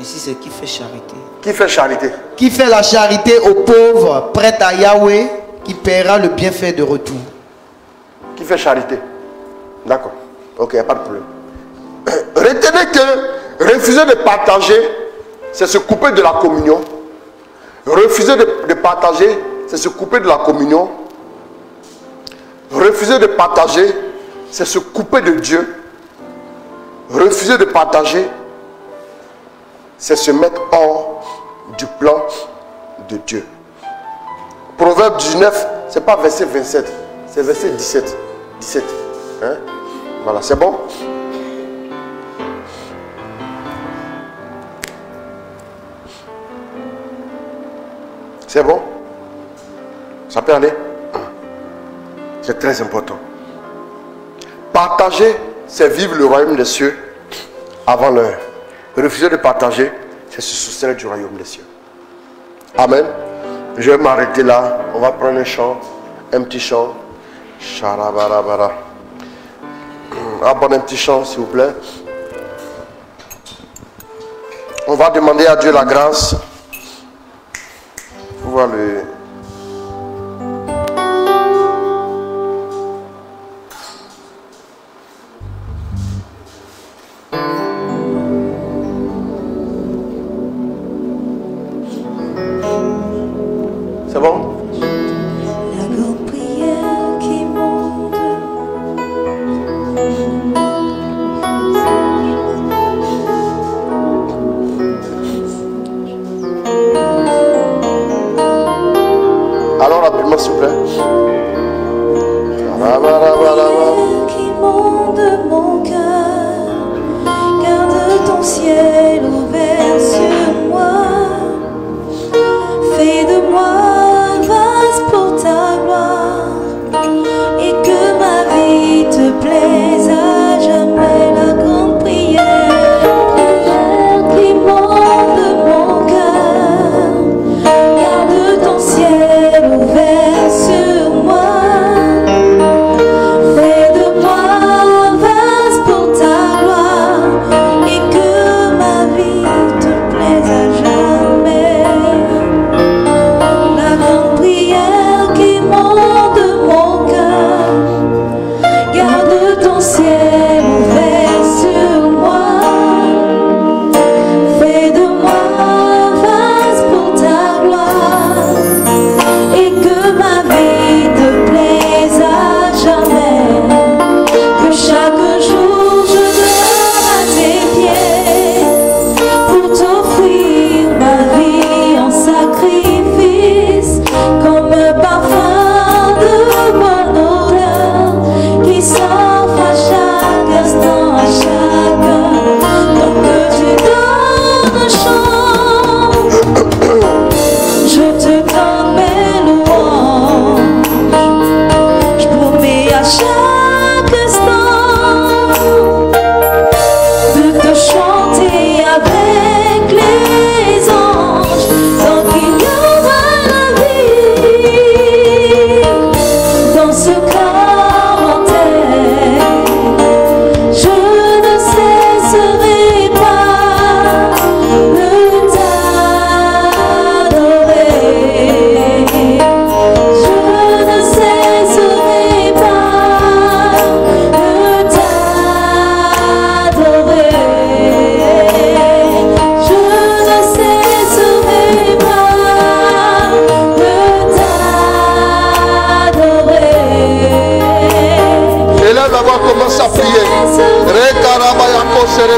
Ici, c'est qui fait charité. Qui fait charité? Qui fait la charité aux pauvres, prête à Yahweh, qui paiera le bienfait de retour. Qui fait charité? D'accord. Ok, il n'y a pas de problème. Retenez que refuser de partager, c'est se couper de la communion. Refuser de partager, c'est se couper de la communion. Refuser de partager, c'est se couper de Dieu. Refuser de partager, c'est se mettre hors du plan de Dieu. Proverbe 19, ce n'est pas verset 27, c'est verset 17. 17. Hein? Voilà, c'est bon? C'est bon? Ça peut aller? C'est très important. Partager, c'est vivre le royaume des cieux avant l'heure. Refuser de partager, c'est se soustraire du royaume des cieux. Amen. Je vais m'arrêter là. On va prendre un chant, un petit chant. Charabarabara. Ah, bon, un petit chant, s'il vous plaît. On va demander à Dieu la grâce. Pour voir le... C'est bon? La grande prière qui monte.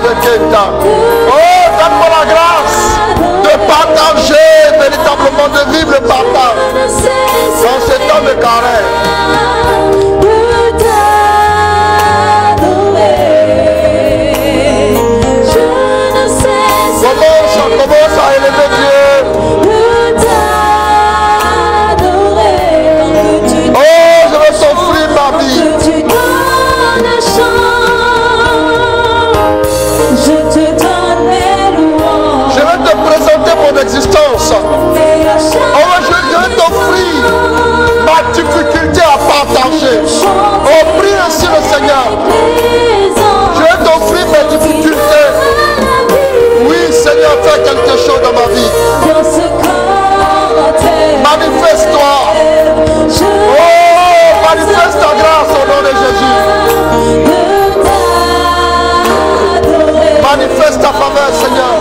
Oh, donne-moi la grâce de partager, véritablement de vivre le partage dans ce temps de carême. Commence à élever Dieu. Oh, je veux t'offrir ma vie. Je veux te présenter mon existence. Oh, je veux t'offrir ma difficulté à partager. Oh, prie ainsi le Seigneur. Je veux t'offrir mes difficultés. Oui, Seigneur, fais quelque chose dans ma vie. Manifeste-toi. Oh, manifeste ta grâce au nom de Jésus. Manifeste ta faveur, Seigneur.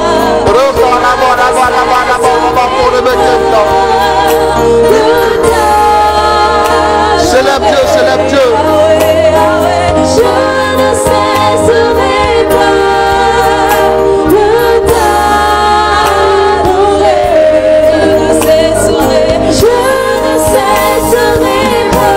Célèbre Dieu, célèbre Dieu. Je ne cesserai pas de t'adorer. Je ne cesserai pas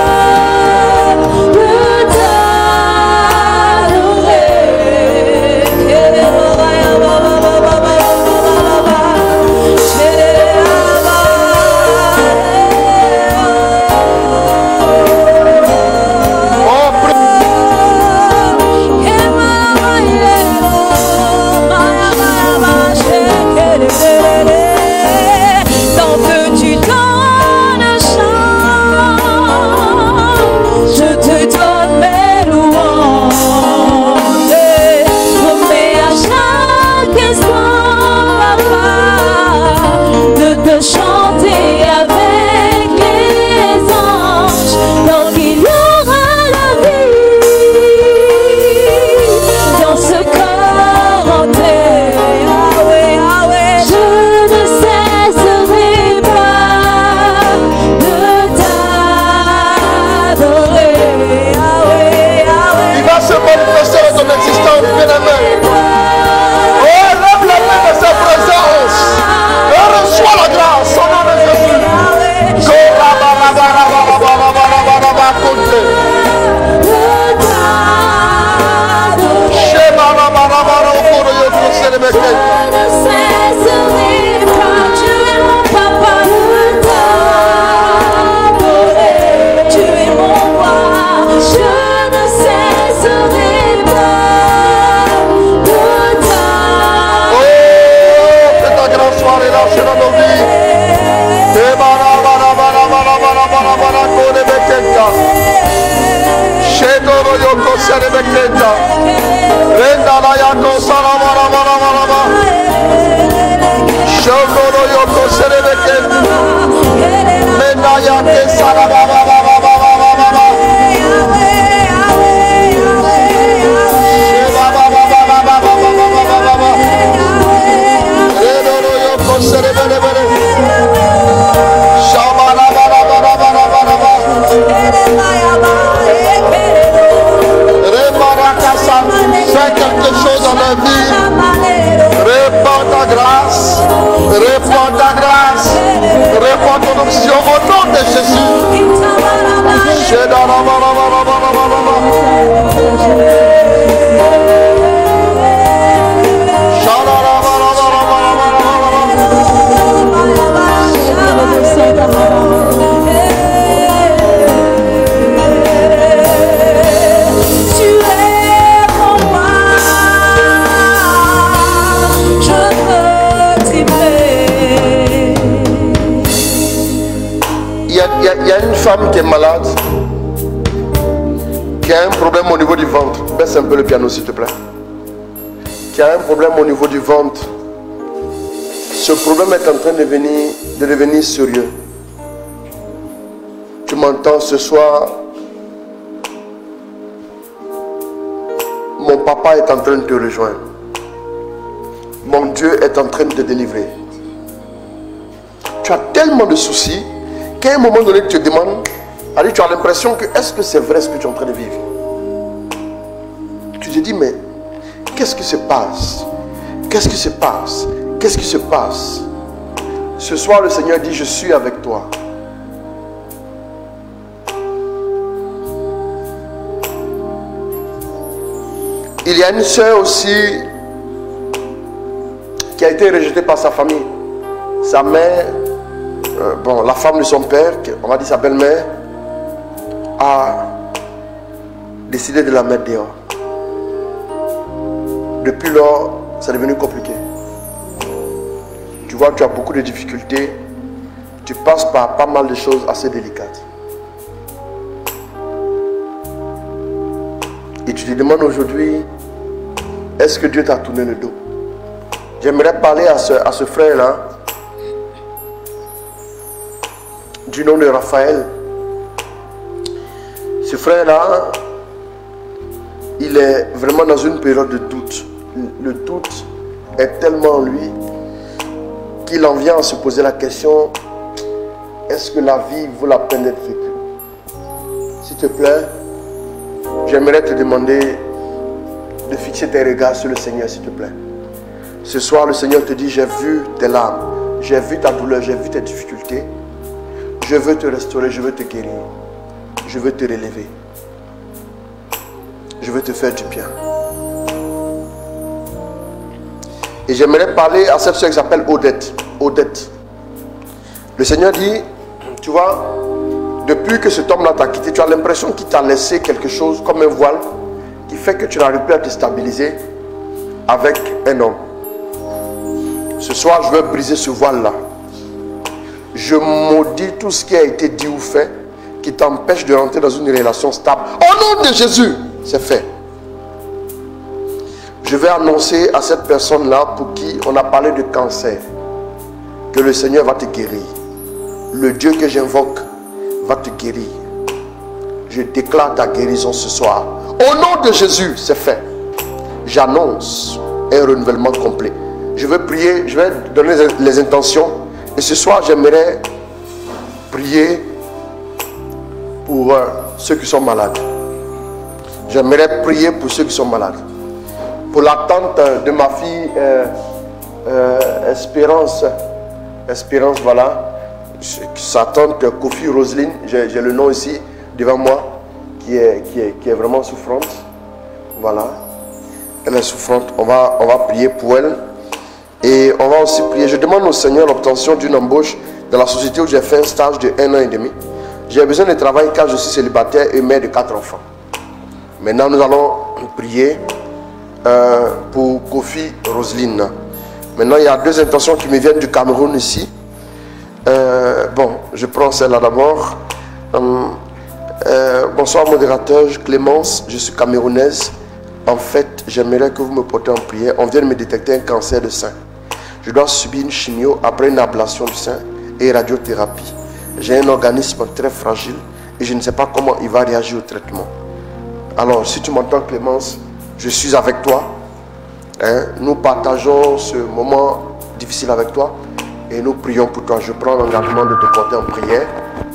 de chanter avec les anges, donc il y aura la vie dans ce corps en terre. Je ne cesserai pas de t'adorer. Il va se manifester dans ton existence, bien-aimé. Oh, lève la main de sa présence. Reçois la grâce au nom de Jésus. Je ne cesserai pas, tu es mon papa, de t'adorer. Tu es mon roi, je ne cesserai pas de t'adorer. Oh, que ta grâce soit relâchée dans nos vies. Fais quelque chose dans la vie. Répands ta grâce. Répands ta grâce. Répands ton option au nom de Jésus. Il y a une femme qui est malade, qui a un problème au niveau du ventre. Baisse un peu le piano s'il te plaît. Qui a un problème au niveau du ventre. Ce problème est en train de devenir sérieux. Tu m'entends ce soir? Mon papa est en train de te rejoindre. Mon Dieu est en train de te délivrer. Tu as tellement de soucis qu'à un moment donné tu te demandes, tu as l'impression que est-ce que c'est vrai ce que tu es en train de vivre? Tu te dis mais Qu'est-ce qui se passe? Qu'est-ce qui se passe? Qu'est-ce qui se passe? Ce soir, le Seigneur dit, je suis avec toi. Il y a une sœur aussi qui a été rejetée par sa famille. Sa mère, bon, la femme de son père, on va dire sa belle-mère, a décidé de la mettre dehors. Depuis lors, c'est devenu compliqué. Tu vois, tu as beaucoup de difficultés. Tu passes par pas mal de choses assez délicates. Et tu te demandes aujourd'hui, est-ce que Dieu t'a tourné le dos? J'aimerais parler à ce frère-là, du nom de Raphaël. Ce frère-là, il est vraiment dans une période de doute. Le doute est tellement en lui qu'il en vient à se poser la question, est-ce que la vie vaut la peine d'être vécue? S'il te plaît, j'aimerais te demander de fixer tes regards sur le Seigneur, s'il te plaît. Ce soir, le Seigneur te dit, j'ai vu tes larmes, j'ai vu ta douleur, j'ai vu tes difficultés. Je veux te restaurer, je veux te guérir. Je veux te relever. Je veux te faire du bien. Et j'aimerais parler à cette soeur qui s'appelle Odette. Odette. Le Seigneur dit, tu vois, depuis que cet homme-là t'a quitté, tu as l'impression qu'il t'a laissé quelque chose comme un voile qui fait que tu n'arrives plus à te stabiliser avec un homme. Ce soir, je veux briser ce voile-là. Je maudis tout ce qui a été dit ou fait qui t'empêche de rentrer dans une relation stable. Au nom de Jésus, c'est fait. Je vais annoncer à cette personne-là pour qui on a parlé de cancer que le Seigneur va te guérir. Le Dieu que j'invoque va te guérir. Je déclare ta guérison ce soir. Au nom de Jésus, c'est fait. J'annonce un renouvellement complet. Je vais prier, je vais donner les intentions. Et ce soir, j'aimerais prier pour ceux qui sont malades. J'aimerais prier pour ceux qui sont malades. Pour la tante de ma fille, Espérance, voilà. Sa tante Kofi Roselyne, j'ai le nom ici devant moi, qui est vraiment souffrante. Voilà. Elle est souffrante. On va prier pour elle. Et on va aussi prier. Je demande au Seigneur l'obtention d'une embauche dans la société où j'ai fait un stage de 1 an et demi. J'ai besoin de travail car je suis célibataire et mère de 4 enfants. Maintenant, nous allons prier pour Kofi Roselyne. Maintenant, il y a 2 intentions qui me viennent du Cameroun ici. Bon, je prends celle-là d'abord. Bonsoir modérateur, Clémence, je suis camerounaise. En fait, j'aimerais que vous me portez en prière. On vient de me détecter un cancer de sein. Je dois subir une chimio après une ablation du sein et radiothérapie. J'ai un organisme très fragile et je ne sais pas comment il va réagir au traitement. Alors, si tu m'entends Clémence, je suis avec toi. Nous partageons ce moment difficile avec toi et nous prions pour toi. Je prends l'engagement de te porter en prière.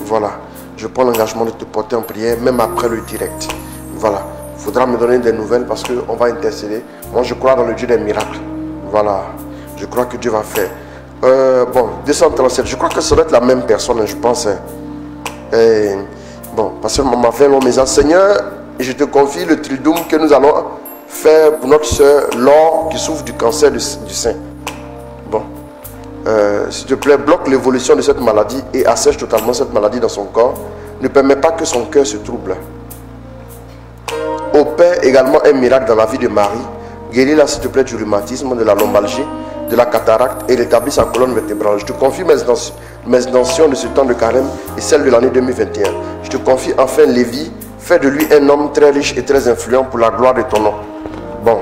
Voilà. Je prends l'engagement de te porter en prière même après le direct. Voilà. Il faudra me donner des nouvelles parce qu'on va intercéder. Moi, je crois dans le Dieu des miracles. Voilà. Je crois que Dieu va faire. Bon, 237. Je crois que ça doit être la même personne, je pense. Bon, parce que m'a fait mon message. Seigneur, je te confie le triduum que nous allons faire pour notre soeur Laure qui souffre du cancer du sein. Bon. S'il te plaît, bloque l'évolution de cette maladie et assèche totalement cette maladie dans son corps. Ne permet pas que son cœur se trouble. Opère également un miracle dans la vie de Marie. Guéris-la s'il te plaît du rhumatisme, de la lombalgie, de la cataracte et rétablis sa colonne vertébrale. Je te confie mes intentions de ce temps de carême et celle de l'année 2021. Je te confie enfin Lévi. Fais de lui un homme très riche et très influent pour la gloire de ton nom. Bon,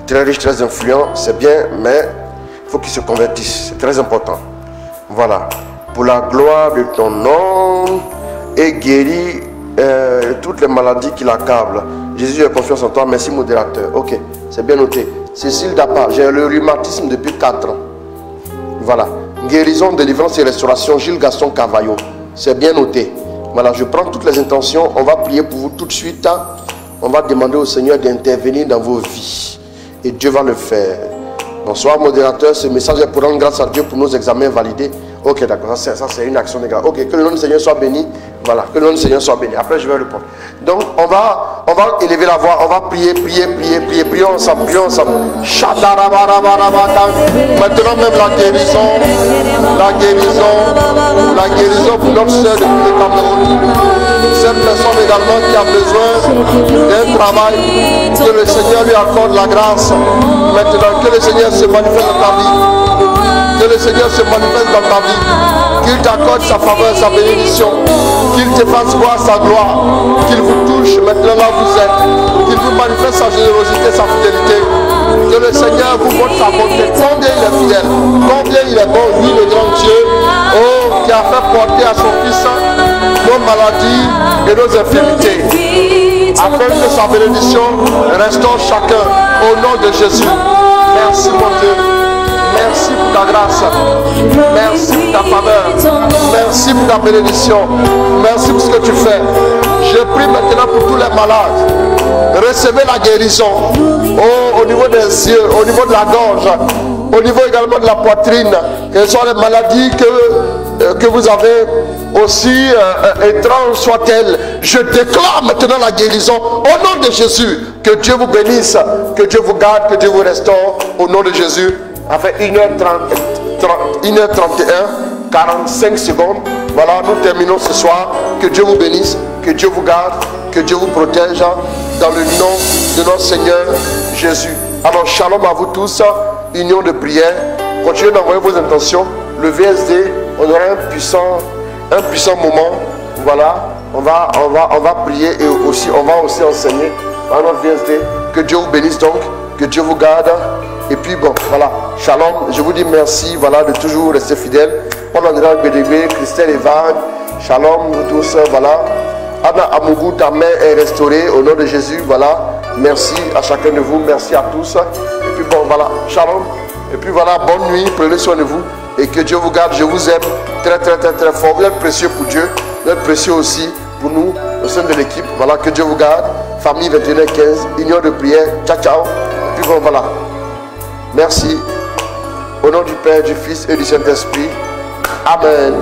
très riche, très influent, c'est bien, mais il faut qu'il se convertisse. C'est très important. Voilà. Pour la gloire de ton nom et guéris toutes les maladies qui l'accablent. Jésus, j'ai confiance en toi. Merci, modérateur. Ok, c'est bien noté. Cécile Dapa, j'ai le rhumatisme depuis 4 ans. Voilà. Guérison, délivrance et restauration, Gilles Gaston Cavaillon. C'est bien noté. Voilà, je prends toutes les intentions. On va prier pour vous tout de suite. On va demander au Seigneur d'intervenir dans vos vies. et Dieu va le faire. Bonsoir modérateur, ce message est pour rendre grâce à Dieu pour nos examens validés. Ok, d'accord, ça c'est une action de grâce. Ok, que le nom du Seigneur soit béni. Voilà, que le nom du Seigneur soit béni. Après je vais répondre. Donc on va élever la voix, on va prier ensemble, Maintenant même la guérison pour notre soeur depuis le Cameroun. Cette personne également qui a besoin d'un travail, que le Seigneur lui accorde la grâce. Maintenant que le Seigneur se manifeste dans ta vie. Que le Seigneur se manifeste dans ta vie. Qu'il t'accorde sa faveur, sa bénédiction. Qu'il te fasse voir sa gloire. Qu'il vous touche maintenant là où vous êtes. Qu'il vous manifeste sa générosité, sa fidélité. Que le Seigneur vous montre sa bonté. Combien il est fidèle. Combien il est bon, lui le grand Dieu. Oh, qui a fait porter à son Fils nos maladies et nos infirmités. Afin que sa bénédiction restaure chacun. Au nom de Jésus. Merci mon Dieu. Merci pour ta grâce. Merci pour ta faveur. Merci pour ta bénédiction. Merci pour ce que tu fais. Je prie maintenant pour tous les malades. Recevez la guérison. Oh, au niveau des yeux, au niveau de la gorge, au niveau également de la poitrine. Quelles sont les maladies que vous avez aussi étranges soient-elles. Je déclare maintenant la guérison au nom de Jésus. Que Dieu vous bénisse, que Dieu vous garde, que Dieu vous restaure au nom de Jésus. Après 1h31, 45 secondes. Voilà, nous terminons ce soir. Que Dieu vous bénisse, que Dieu vous garde, que Dieu vous protège dans le nom de notre Seigneur Jésus. Alors, shalom à vous tous. Union de prière. Continuez d'envoyer vos intentions. Le VSD, on aura un puissant moment. Voilà, on va prier et aussi, on va aussi enseigner à notre VSD. Que Dieu vous bénisse donc, que Dieu vous garde. Et puis bon, voilà, shalom, je vous dis merci, voilà, de toujours rester fidèle. Paul André Bédégbé, Christelle Evan, shalom, vous tous, voilà. Anna Amougou, ta main est restaurée au nom de Jésus, voilà. Merci à chacun de vous, merci à tous. Et puis bon, voilà, shalom. Et puis voilà, bonne nuit, prenez soin de vous. Et que Dieu vous garde, je vous aime très très très très fort. Vous êtes précieux pour Dieu, vous êtes précieux aussi pour nous, au sein de l'équipe. Voilà, que Dieu vous garde. Famille 21h15, union de prière, ciao ciao. Et puis bon, voilà. Merci. Au nom du Père, du Fils et du Saint-Esprit. Amen.